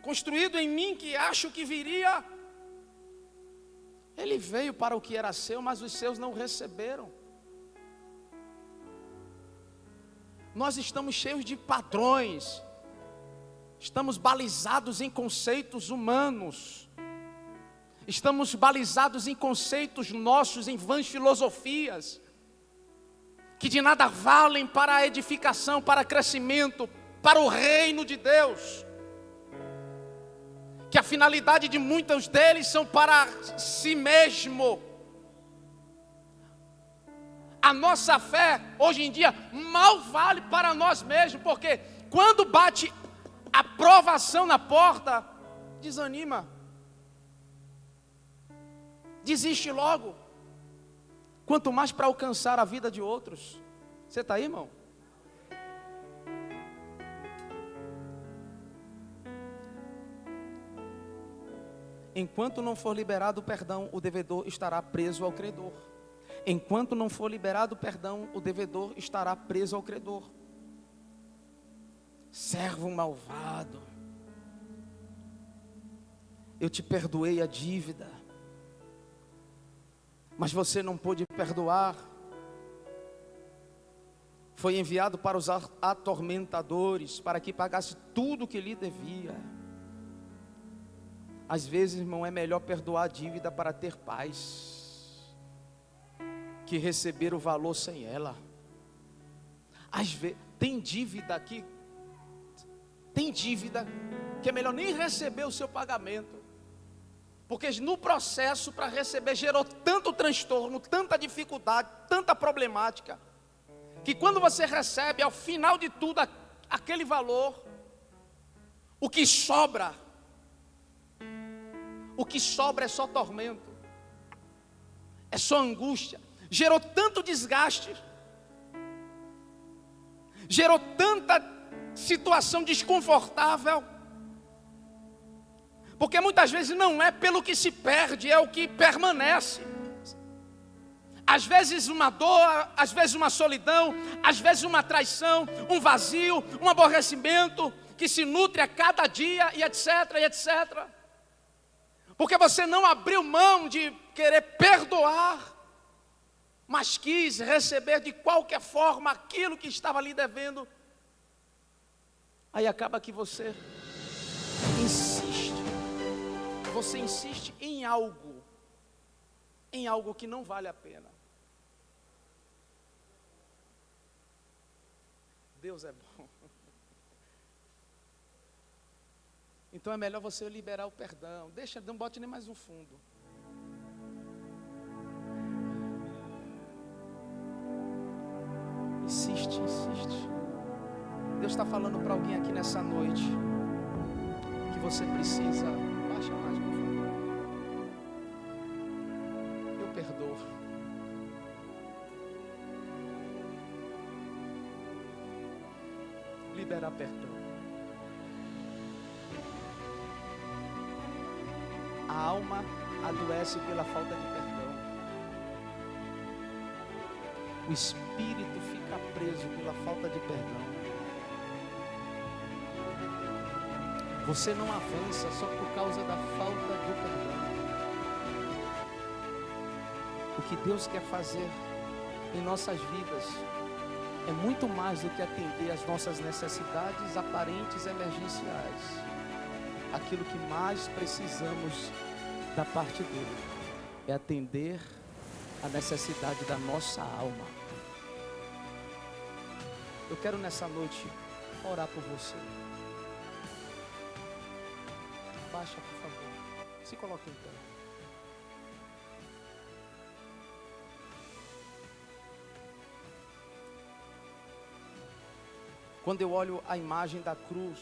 construído em mim que acho que viria. Ele veio para o que era seu, mas os seus não receberam. Nós estamos cheios de padrões. Estamos balizados em conceitos humanos. Estamos balizados em conceitos nossos, em vãs filosofias, que de nada valem para a edificação, para crescimento, para o reino de Deus. Que a finalidade de muitos deles são para si mesmo. A nossa fé, hoje em dia, mal vale para nós mesmos, porque quando bate a provação na porta, desanima. Desiste logo. Quanto mais para alcançar a vida de outros. Você está aí, irmão? Enquanto não for liberado o perdão, o devedor estará preso ao credor. Enquanto não for liberado o perdão, o devedor estará preso ao credor. Servo malvado, eu te perdoei a dívida, mas você não pôde perdoar. Foi enviado para os atormentadores, para que pagasse tudo o que lhe devia. Às vezes, irmão, é melhor perdoar a dívida para ter paz, que receber o valor sem ela. Às vezes, tem dívida que é melhor nem receber o seu pagamento, porque no processo para receber gerou tanto transtorno, tanta dificuldade, tanta problemática, que quando você recebe ao final de tudo aquele valor, o que sobra é só tormento, é só angústia. Gerou tanto desgaste, gerou tanta situação desconfortável, Porque muitas vezes não é pelo que se perde, é o que permanece. Às vezes uma dor, às vezes uma solidão, às vezes uma traição, um vazio, um aborrecimento que se nutre a cada dia e etc, e etc. Porque você não abriu mão de querer perdoar, mas quis receber de qualquer forma aquilo que estava lhe devendo. Aí acaba que você insiste em algo que não vale a pena. Deus é bom. Então é melhor você liberar o perdão. Não bote nem mais um fundo. Insiste. Deus está falando para alguém aqui nessa noite que você precisa. Baixa mais, por favor. Eu perdoo. Liberar perdão. A alma adoece pela falta de perdão. O espírito fica preso pela falta de perdão. Você não avança só por causa da falta do perdão. O que Deus quer fazer em nossas vidas é muito mais do que atender às nossas necessidades aparentes emergenciais. Aquilo que mais precisamos da parte dele é atender a necessidade da nossa alma. Eu quero nessa noite orar por você. Baixa, por favor. Se coloque em pé. Quando eu olho a imagem da cruz,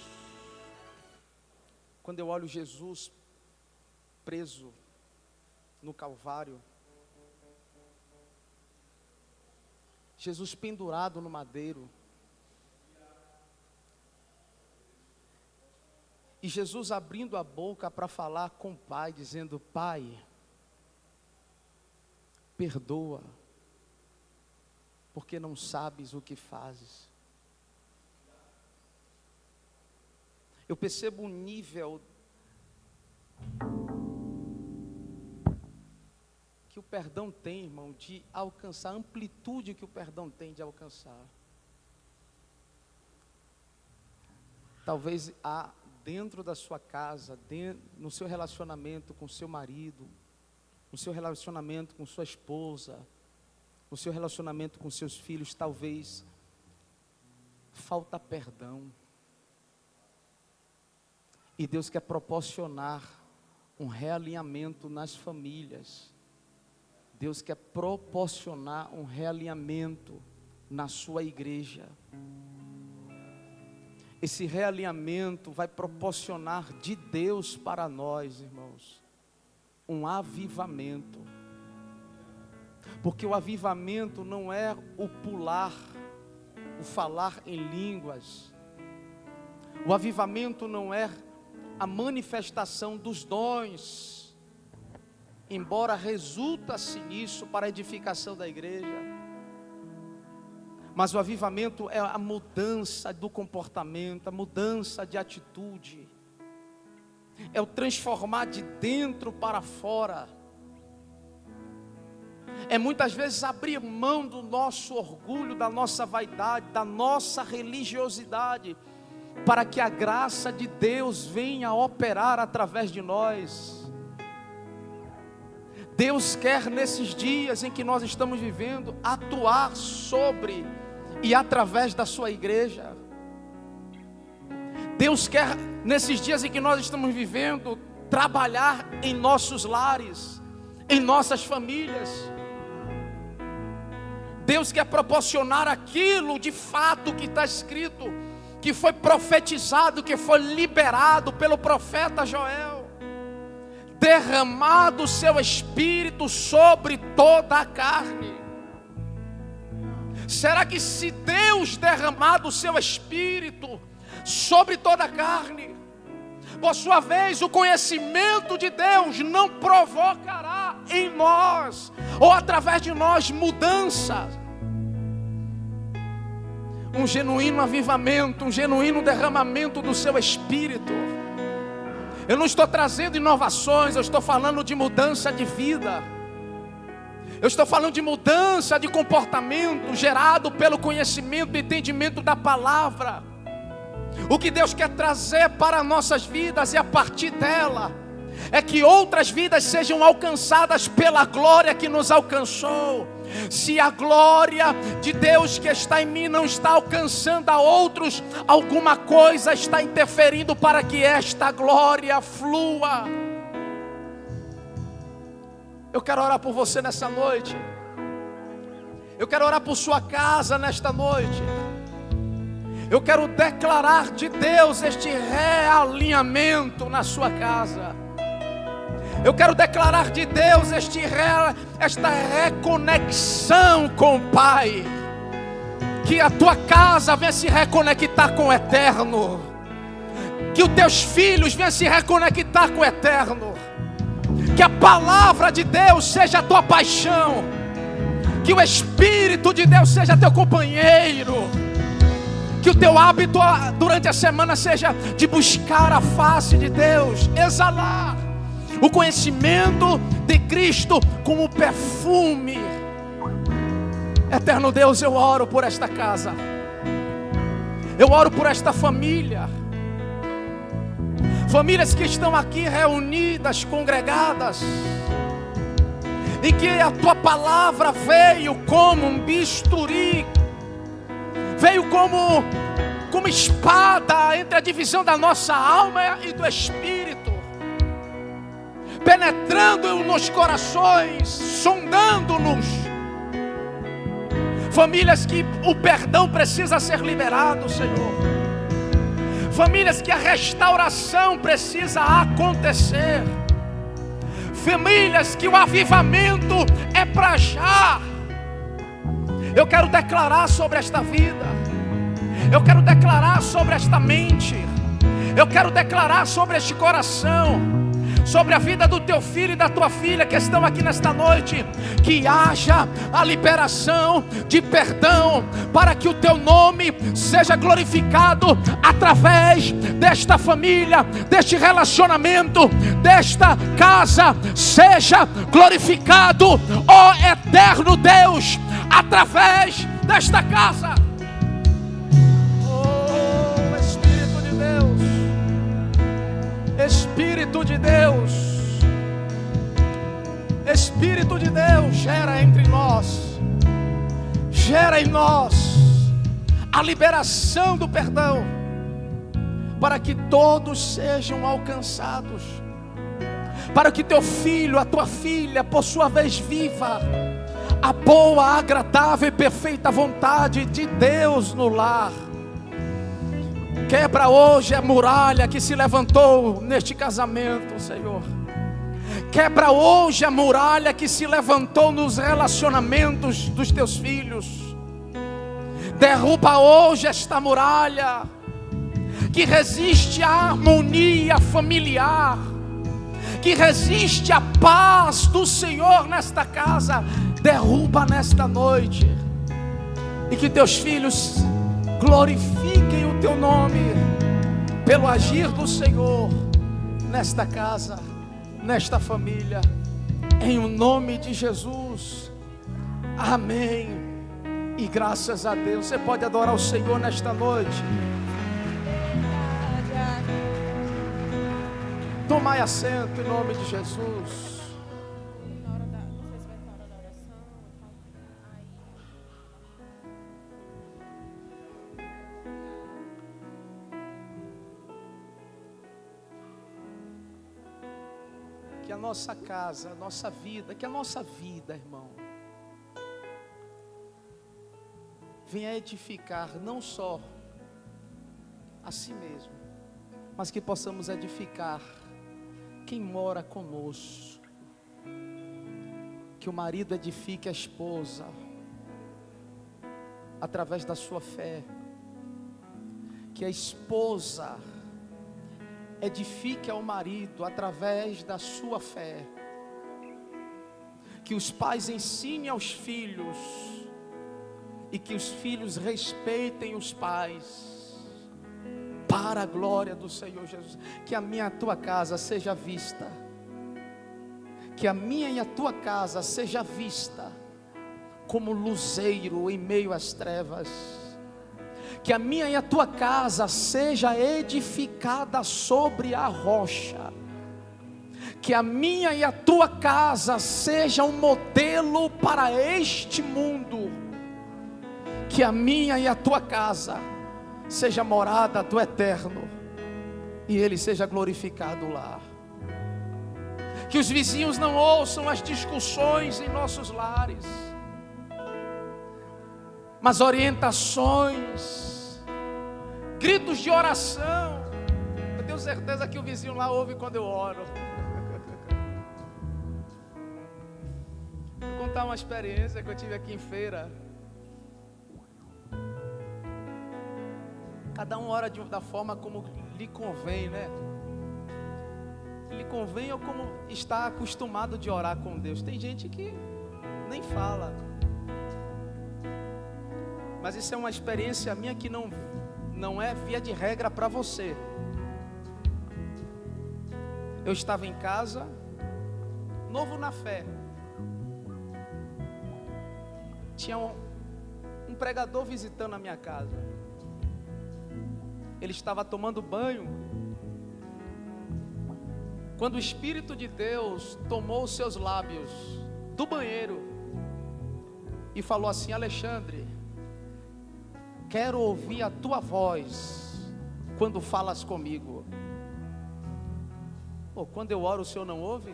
quando eu olho Jesus preso no Calvário, Jesus pendurado no madeiro, e Jesus abrindo a boca para falar com o Pai, dizendo: Pai, perdoa, porque não sabes o que fazes. Eu percebo um nível que o perdão tem, irmão, de alcançar, a amplitude que o perdão tem de alcançar. Talvez dentro da sua casa, no seu relacionamento com seu marido, no seu relacionamento com sua esposa, no seu relacionamento com seus filhos, talvez falta perdão. E Deus quer proporcionar um realinhamento nas famílias. Deus quer proporcionar um realinhamento na sua igreja. Esse realinhamento vai proporcionar de Deus para nós, irmãos, um avivamento. Porque o avivamento não é o pular, o falar em línguas. O avivamento não é a manifestação dos dons, embora resulta-se nisso para a edificação da igreja. Mas o avivamento é a mudança do comportamento, a mudança de atitude, é o transformar de dentro para fora, é muitas vezes abrir mão do nosso orgulho, da nossa vaidade, da nossa religiosidade, para que a graça de Deus venha operar através de nós. Deus quer nesses dias em que nós estamos vivendo, atuar sobre e através da sua igreja. Deus quer nesses dias em que nós estamos vivendo, trabalhar em nossos lares, em nossas famílias. Deus quer proporcionar aquilo de fato que está escrito, que foi profetizado, que foi liberado pelo profeta Joel: derramado o seu espírito sobre toda a carne. Será que se Deus derramado o seu espírito sobre toda a carne, Por sua vez, o conhecimento de Deus não provocará em nós, ou através de nós, mudança. Um genuíno avivamento, um genuíno derramamento do seu espírito. Eu não estou trazendo inovações, eu estou falando de mudança de vida. Eu estou falando de mudança de comportamento gerado pelo conhecimento e entendimento da palavra. O que Deus quer trazer para nossas vidas e a partir dela é que outras vidas sejam alcançadas pela glória que nos alcançou. Se a glória de Deus que está em mim não está alcançando a outros, alguma coisa está interferindo para que esta glória flua. Eu quero orar por você nessa noite. Eu quero orar por sua casa nesta noite. Eu quero declarar de Deus este realinhamento na sua casa. Eu quero declarar de Deus esta reconexão com o Pai. Que a tua casa venha se reconectar com o eterno. Que os teus filhos venham se reconectar com o eterno. Que a palavra de Deus seja a tua paixão. Que o Espírito de Deus seja teu companheiro. Que o teu hábito durante a semana seja de buscar a face de Deus. Exalar o conhecimento de Cristo como perfume. Eterno Deus, eu oro por esta casa. Eu oro por esta família. Famílias que estão aqui reunidas, congregadas, em que a tua palavra veio como um bisturi, veio como espada entre a divisão da nossa alma e do espírito, penetrando nos corações, sondando-nos. Famílias que o perdão precisa ser liberado, Senhor. Famílias que a restauração precisa acontecer. Famílias que o avivamento é para já. Eu quero declarar sobre esta vida. Eu quero declarar sobre esta mente. Eu quero declarar sobre este coração, sobre a vida do teu filho e da tua filha que estão aqui nesta noite, que haja a liberação de perdão, para que o teu nome seja glorificado através desta família, deste relacionamento, desta casa. Seja glorificado, ó eterno Deus, através desta casa. Espírito de Deus, Espírito de Deus, gera entre nós, gera em nós a liberação do perdão, para que todos sejam alcançados, para que teu filho, a tua filha, por sua vez, viva a boa, agradável e perfeita vontade de Deus no lar. Quebra hoje a muralha que se levantou neste casamento, Senhor. Quebra hoje a muralha que se levantou nos relacionamentos dos teus filhos. Derruba hoje esta muralha que resiste à harmonia familiar, que resiste à paz do Senhor nesta casa. Derruba nesta noite, e que teus filhos glorifiquem o teu nome pelo agir do Senhor nesta casa, nesta família, em o nome de Jesus. Amém e graças a Deus. Você pode adorar o Senhor nesta noite. Tomai assento em nome de Jesus. Que a nossa casa, a nossa vida, que a nossa vida, irmão, venha edificar não só a si mesmo, mas que possamos edificar quem mora conosco. Que o marido edifique a esposa através da sua fé. Que a esposa edifique ao marido através da sua fé. Que os pais ensinem aos filhos e que os filhos respeitem os pais, para a glória do Senhor Jesus. Que a minha e a tua casa seja vista, que a minha e a tua casa seja vista como luzeiro em meio às trevas. Que a minha e a tua casa seja edificada sobre a rocha. Que a minha e a tua casa seja um modelo para este mundo. Que a minha e a tua casa seja morada do Eterno e Ele seja glorificado lá. Que os vizinhos não ouçam as discussões em nossos lares, mas orientações, gritos de oração. Eu tenho certeza que o vizinho lá ouve quando eu oro. Vou contar uma experiência que eu tive aqui em feira. Cada um ora da forma como lhe convém, né? Lhe convém ou como está acostumado de orar com Deus. Tem gente que nem fala. Mas isso é uma experiência minha que não é via de regra para você. Eu estava em casa, novo na fé. Tinha um pregador visitando a minha casa. Ele estava tomando banho, quando o Espírito de Deus tomou os seus lábios do banheiro e falou assim: Alexandre, quero ouvir a tua voz quando falas comigo. Quando eu oro o Senhor não ouve?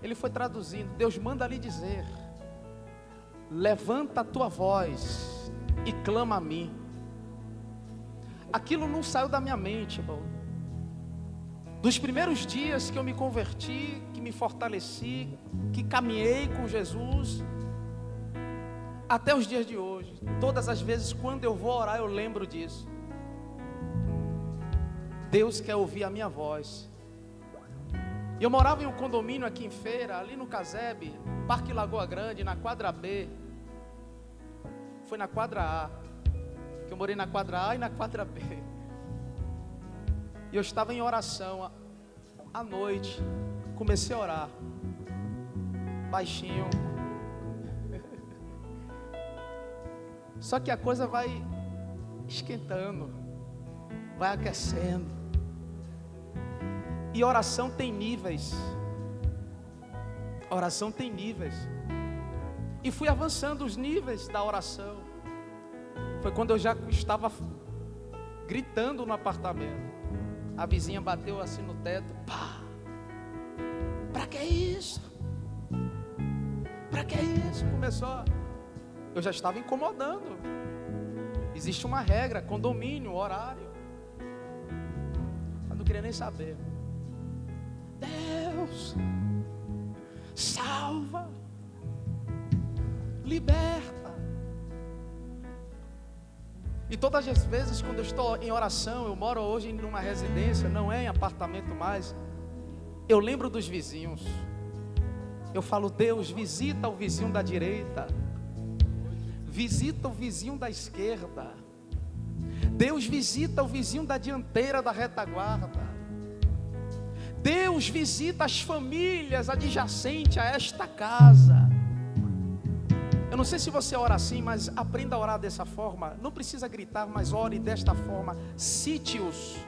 Ele foi traduzindo. Deus manda lhe dizer: levanta a tua voz e clama a mim. Aquilo não saiu da minha mente, irmão. Dos primeiros dias que eu me converti, que me fortaleci, que caminhei com Jesus, até os dias de hoje, todas as vezes quando eu vou orar, eu lembro disso. Deus quer ouvir a minha voz. Eu morava em um condomínio aqui em Feira, ali no Casebe, Parque Lagoa Grande, na quadra B. Foi na quadra A, que eu morei na quadra A e na quadra B. E eu estava em oração à noite, comecei a orar, baixinho. Só que a coisa vai esquentando, vai aquecendo. E oração tem níveis. Oração tem níveis. E fui avançando os níveis da oração. Foi quando eu já estava gritando no apartamento. A vizinha bateu assim no teto. Pá! Pra que isso? Pra que isso? Começou. Eu já estava incomodando. Existe uma regra, condomínio, horário. Eu não queria nem saber. Deus, salva, liberta. E todas as vezes quando eu estou em oração, eu moro hoje numa residência, não é em apartamento mais, eu lembro dos vizinhos. Eu falo: Deus, visita o vizinho da direita, visita o vizinho da esquerda. Deus, visita o vizinho da dianteira da retaguarda. Deus, visita as famílias adjacentes a esta casa. Eu não sei se você ora assim, mas aprenda a orar dessa forma. Não precisa gritar, mas ore desta forma. Sítios.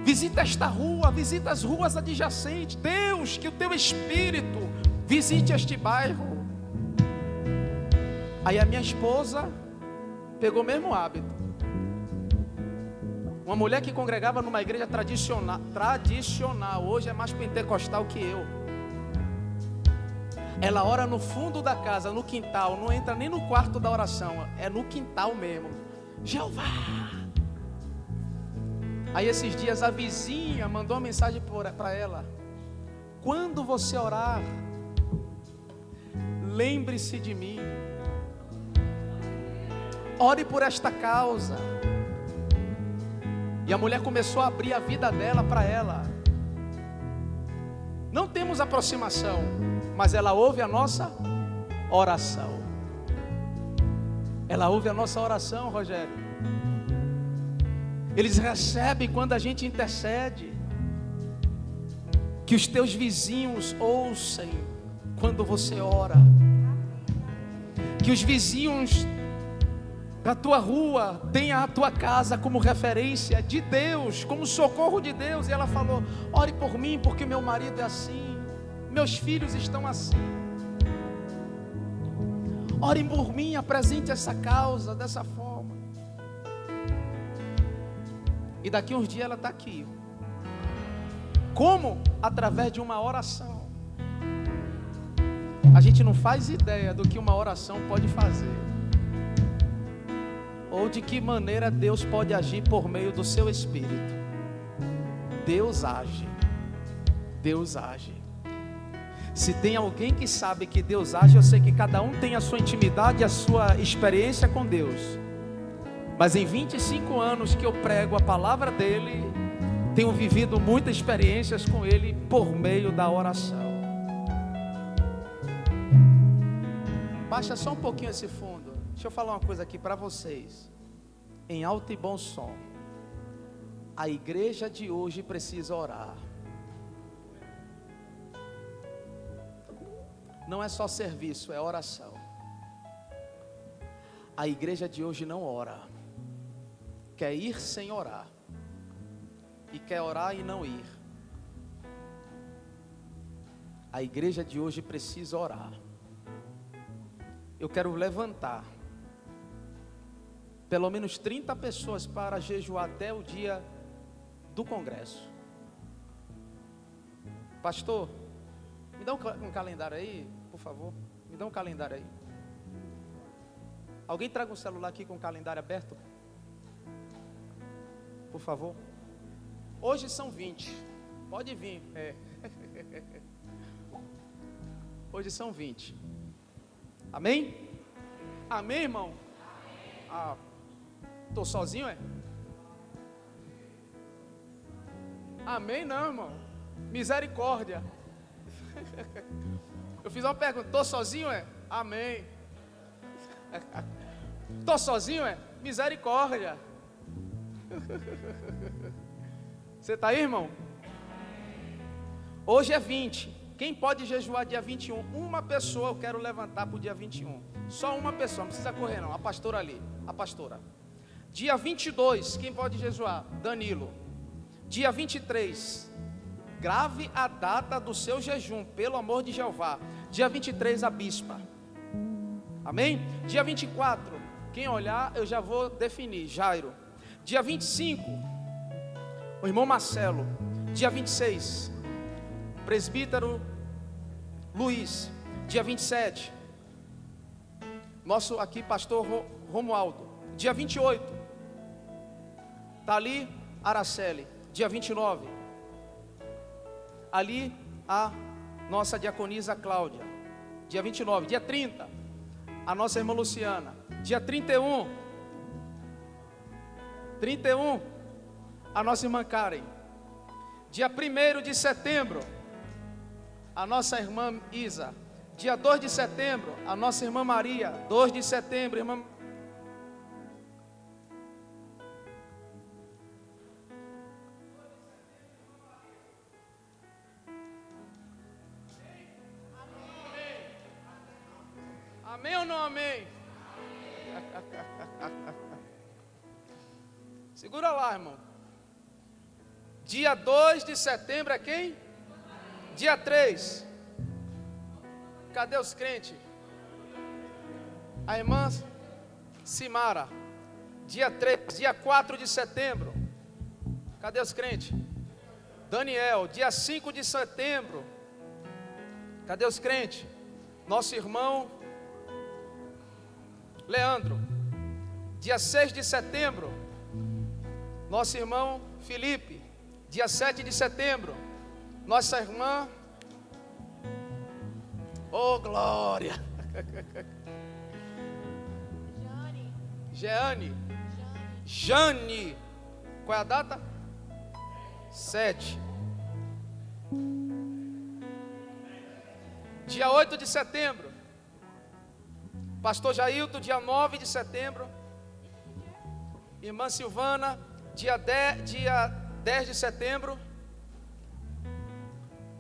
Visita esta rua, visita as ruas adjacentes. Deus, que o teu Espírito visite este bairro. Aí a minha esposa pegou o mesmo hábito. Uma mulher que congregava numa igreja tradicional, hoje é mais pentecostal que eu. Ela ora no fundo da casa, no quintal, não entra nem no quarto da oração, é no quintal mesmo. Jeová! Aí esses dias a vizinha mandou uma mensagem para ela: quando você orar, lembre-se de mim. Ore por esta causa. E a mulher começou a abrir a vida dela para ela. Não temos aproximação, mas ela ouve a nossa oração. Ela ouve a nossa oração, Rogério. Eles recebem quando a gente intercede. Que os teus vizinhos ouçam quando você ora. Que os vizinhos da tua rua tenham a tua casa como referência de Deus, como socorro de Deus. E ela falou: ore por mim, porque meu marido é assim, meus filhos estão assim. Orem por mim, apresente essa causa dessa forma. E daqui uns dias ela está aqui. Como? Através de uma oração. A gente não faz ideia do que uma oração pode fazer, ou de que maneira Deus pode agir por meio do seu Espírito. Deus age. Deus age. Se tem alguém que sabe que Deus age, eu sei que cada um tem a sua intimidade e a sua experiência com Deus. Mas em 25 anos que eu prego a palavra dele, tenho vivido muitas experiências com ele por meio da oração. Baixa só um pouquinho esse fundo. Deixa eu falar uma coisa aqui para vocês, em alto e bom som. A igreja de hoje precisa orar. Não é só serviço, é oração. A igreja de hoje não ora, quer ir sem orar, e quer orar e não ir. A igreja de hoje precisa orar. Eu quero levantar pelo menos 30 pessoas para jejuar até o dia do congresso. Pastor, me dá um calendário aí, por favor. Me dá um calendário aí. Alguém traga um celular aqui com o calendário aberto? Por favor. Hoje são 20. Pode vir. Hoje são 20. Amém? Amém, irmão? Ah, tô sozinho, é? Amém não, irmão. Misericórdia. Eu fiz uma pergunta, tô sozinho, é? Amém. Tô sozinho, é? Misericórdia. Você está aí, irmão? Hoje é 20. Quem pode jejuar dia 21? Uma pessoa eu quero levantar para o dia 21. Só uma pessoa, não precisa correr não. A pastora ali, a pastora. Dia 22, quem pode jejuar? Danilo. Dia 23, grave a data do seu jejum, pelo amor de Jeová. Dia 23, a bispa. Amém? Dia 24, quem olhar eu já vou definir, Jairo. Dia 25, o irmão Marcelo. Dia 26, presbítero Luiz. Dia 27, nosso aqui pastor Romualdo. Dia 28, Tali Araceli. Dia 29, ali a nossa diaconisa Cláudia. Dia 29, dia 30, a nossa irmã Luciana. Dia 31, a nossa irmã Karen. Dia 1º de setembro, a nossa irmã Isa. Dia 2 de setembro, a nossa irmã Maria. 2 de setembro, irmã. Amém ou não amém? Segura lá, irmão. Dia 2 de setembro é quem? Dia 3. Cadê os crentes? A irmã Simara. Dia 3. Dia 4 de setembro. Cadê os crentes? Daniel. Dia 5 de setembro. Cadê os crentes? Nosso irmão Leandro. Dia 6 de setembro, nosso irmão Felipe. Dia 7 de setembro, nossa irmã, oh glória, Jane. Qual é a data? 7. Dia 8 de setembro. Pastor Jailton, dia 9 de setembro. Irmã Silvana, dia 10 de setembro.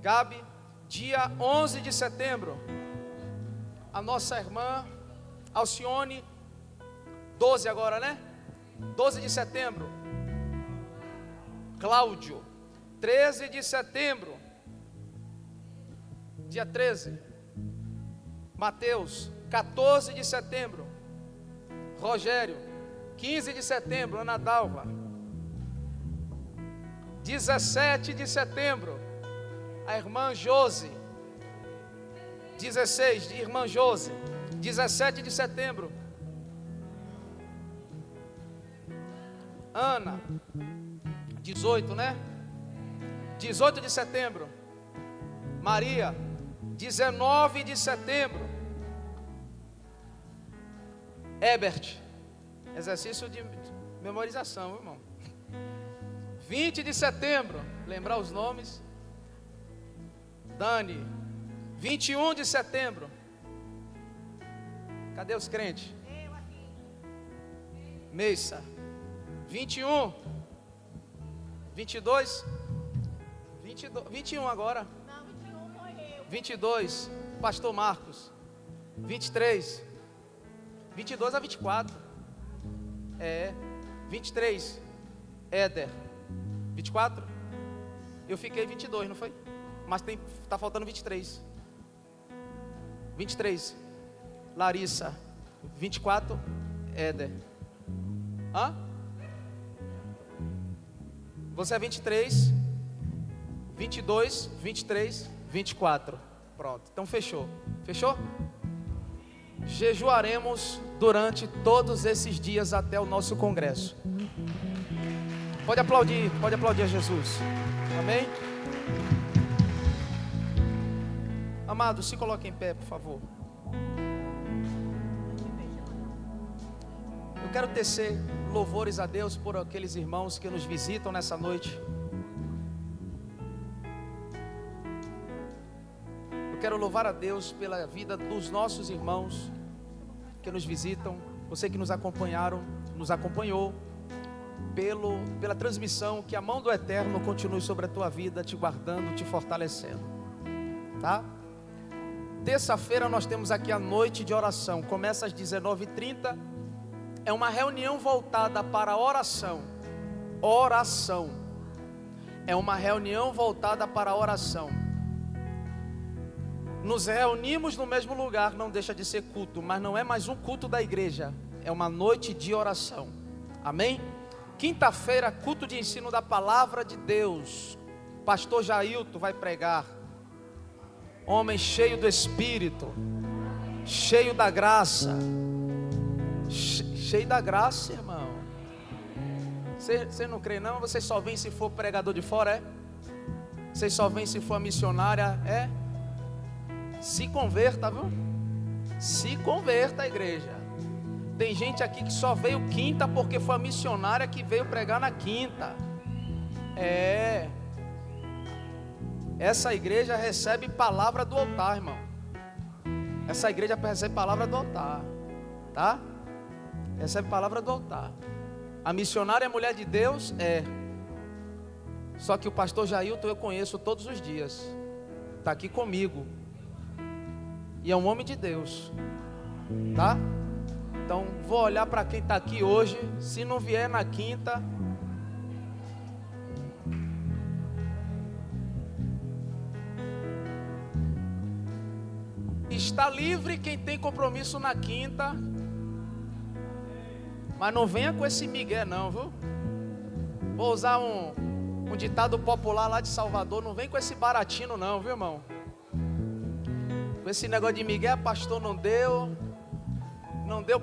Gabi, dia 11 de setembro. A nossa irmã Alcione, 12 agora, né? 12 de setembro. Cláudio, 13 de setembro. Dia 13. Mateus, 14 de setembro. Rogério, 15 de setembro. Ana Dalva, 17 de setembro. A irmã Josi, 16 de irmã Josi. 17 de setembro. Ana, 18, né? 18 de setembro. Maria, 19 de setembro. Ebert, exercício de memorização, irmão. 20 de setembro, lembrar os nomes. Dani, 21 de setembro. Cadê os crentes? Meissa, 21. 22. 21 agora. Não, 21 morreu. 22, pastor Marcos. 23. 22 a 24. 23, Éder. 24. Eu fiquei 22, não foi? Mas tá faltando 23. 23, Larissa. 24, Éder. Hã? Você é 23, 22, 23, 24. Pronto, então fechou. Fechou? Jejuaremos durante todos esses dias até o nosso congresso. Pode aplaudir a Jesus. Amém? Amado, se coloque em pé, por favor. Eu quero tecer louvores a Deus por aqueles irmãos que nos visitam nessa noite. Eu quero louvar a Deus pela vida dos nossos irmãos que nos visitam. Você que nos acompanhou pela transmissão. Que a mão do Eterno continue sobre a tua vida, te guardando, te fortalecendo. Tá? Terça-feira nós temos aqui a noite de oração. Começa às 19h30. É uma reunião voltada para a oração. Oração. É uma reunião voltada para a oração. Nos reunimos no mesmo lugar, não deixa de ser culto, mas não é mais um culto da igreja. É uma noite de oração. Amém? Quinta-feira, culto de ensino da palavra de Deus. Pastor Jailton vai pregar. Homem cheio do Espírito, cheio da graça. Cheio da graça, irmão. Você não crê não? Vocês só vêm se for pregador de fora, é? Vocês só vêm se for missionária, é? Se converta, viu? Se converta a igreja. Tem gente aqui que só veio quinta porque foi a missionária que veio pregar na quinta. Essa igreja recebe palavra do altar, irmão. Essa igreja recebe palavra do altar, tá? Recebe palavra do altar. A missionária é mulher de Deus? É. Só que o pastor Jailton eu conheço todos os dias. Está aqui comigo. E é um homem de Deus. Tá? Então vou olhar para quem está aqui hoje. Se não vier na quinta, está livre quem tem compromisso na quinta. Mas não venha com esse migué não, viu? Vou usar um ditado popular lá de Salvador. Não vem com esse baratino não, viu, irmão? Com esse negócio de migué, pastor, não deu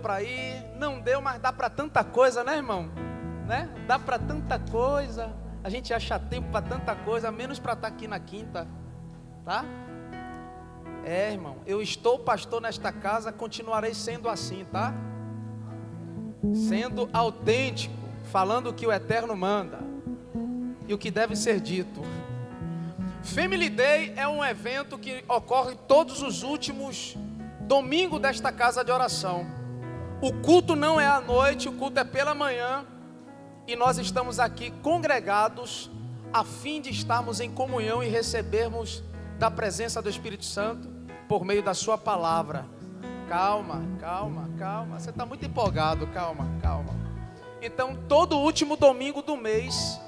para ir. Não deu, mas dá para tanta coisa, né, irmão? Né? Dá para tanta coisa. A gente acha tempo para tanta coisa, menos para estar aqui na quinta. Tá? Irmão, eu estou pastor nesta casa, continuarei sendo assim, tá? Sendo autêntico, falando o que o Eterno manda e o que deve ser dito. Family Day é um evento que ocorre todos os últimos domingos desta casa de oração. O culto não é à noite, o culto é pela manhã. E nós estamos aqui congregados a fim de estarmos em comunhão e recebermos da presença do Espírito Santo por meio da sua palavra. Calma, calma, calma. Você está muito empolgado, calma, calma. Então, todo último domingo do mês,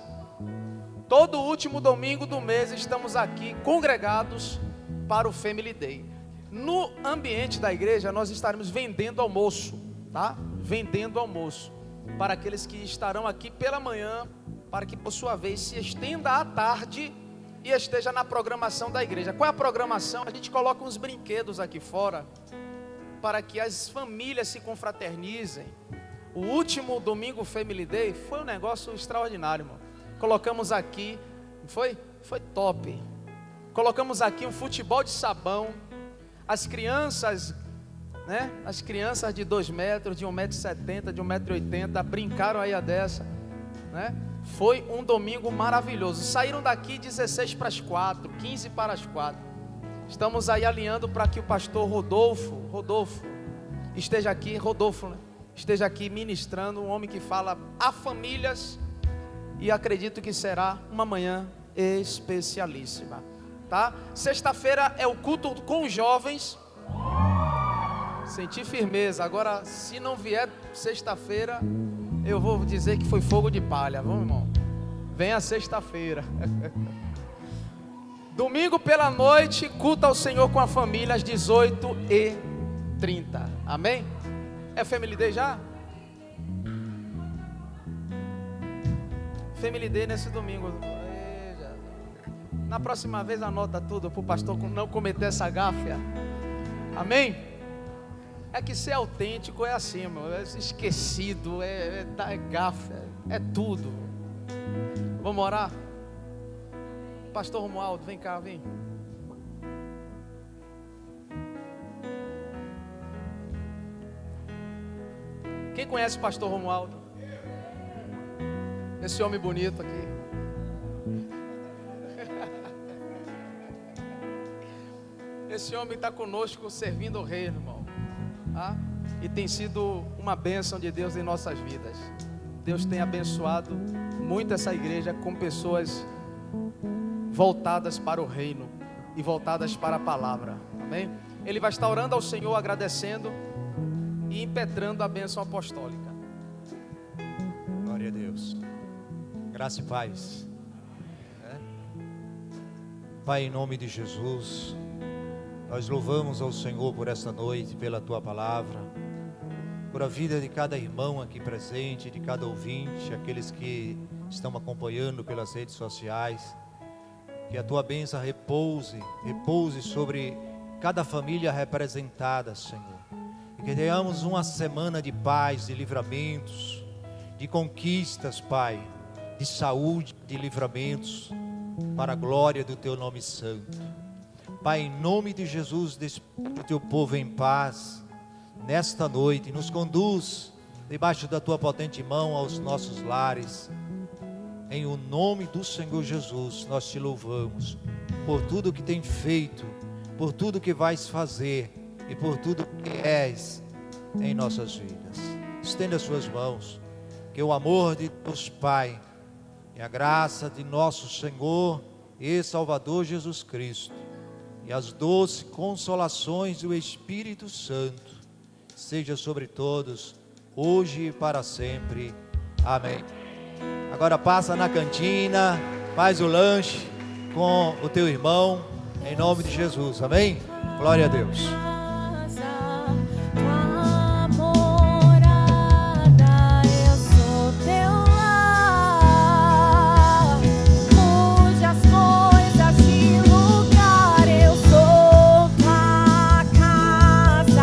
estamos aqui congregados para o Family Day. No ambiente da igreja, nós estaremos vendendo almoço, tá? Vendendo almoço para aqueles que estarão aqui pela manhã, para que por sua vez se estenda à tarde e esteja na programação da igreja. Qual é a programação? A gente coloca uns brinquedos aqui fora para que as famílias se confraternizem. O último domingo Family Day foi um negócio extraordinário, irmão. Colocamos aqui, foi top. Colocamos aqui um futebol de sabão. As crianças, né? As crianças de 2 metros, de 1,70 m, de 1,80 m, brincaram aí a dessa, né? Foi um domingo maravilhoso. Saíram daqui 16 para as 4, 15 para as 4. Estamos aí alinhando para que o pastor Rodolfo esteja aqui, né? Esteja aqui ministrando, um homem que fala a famílias, e acredito que será uma manhã especialíssima, tá? Sexta-feira é o culto com os jovens. Senti firmeza. Agora, se não vier sexta-feira, eu vou dizer que foi fogo de palha. Vamos, irmão? Venha sexta-feira. Domingo pela noite, culto ao Senhor com a família às 18h30. Amém? É Family Day já? Family Day nesse domingo. Na próxima vez anota tudo para o pastor não cometer essa gáfia. Amém? É que ser autêntico é assim, meu. É esquecido, é gáfia, é tudo. Vamos orar? Pastor Romualdo, vem cá, vem. Quem conhece o pastor Romualdo? Esse homem bonito aqui. Esse homem está conosco servindo o rei, irmão. Ah, e tem sido uma bênção de Deus em nossas vidas. Deus tem abençoado muito essa igreja com pessoas voltadas para o reino e voltadas para a palavra. Amém? Ele vai estar orando ao Senhor, agradecendo e impetrando a bênção apostólica. Glória a Deus. Graça e paz. Pai, em nome de Jesus, nós louvamos ao Senhor por esta noite, pela Tua palavra, por a vida de cada irmão aqui presente, de cada ouvinte, aqueles que estão acompanhando pelas redes sociais. Que a Tua bênção repouse sobre cada família representada, Senhor. E que tenhamos uma semana de paz, de livramentos, de conquistas, Pai, de saúde, de livramentos, para a glória do Teu nome santo. Pai, em nome de Jesus, despeja o Teu povo em paz, nesta noite, nos conduz debaixo da Tua potente mão aos nossos lares. Em o nome do Senhor Jesus, nós Te louvamos por tudo que tem feito, por tudo que vais fazer e por tudo que és em nossas vidas. Estenda as Suas mãos, que o amor de Deus Pai e a graça de nosso Senhor e Salvador Jesus Cristo e as doces consolações do Espírito Santo seja sobre todos, hoje e para sempre. Amém. Agora passa na cantina, faz o lanche com o teu irmão, em nome de Jesus. Amém? Glória a Deus.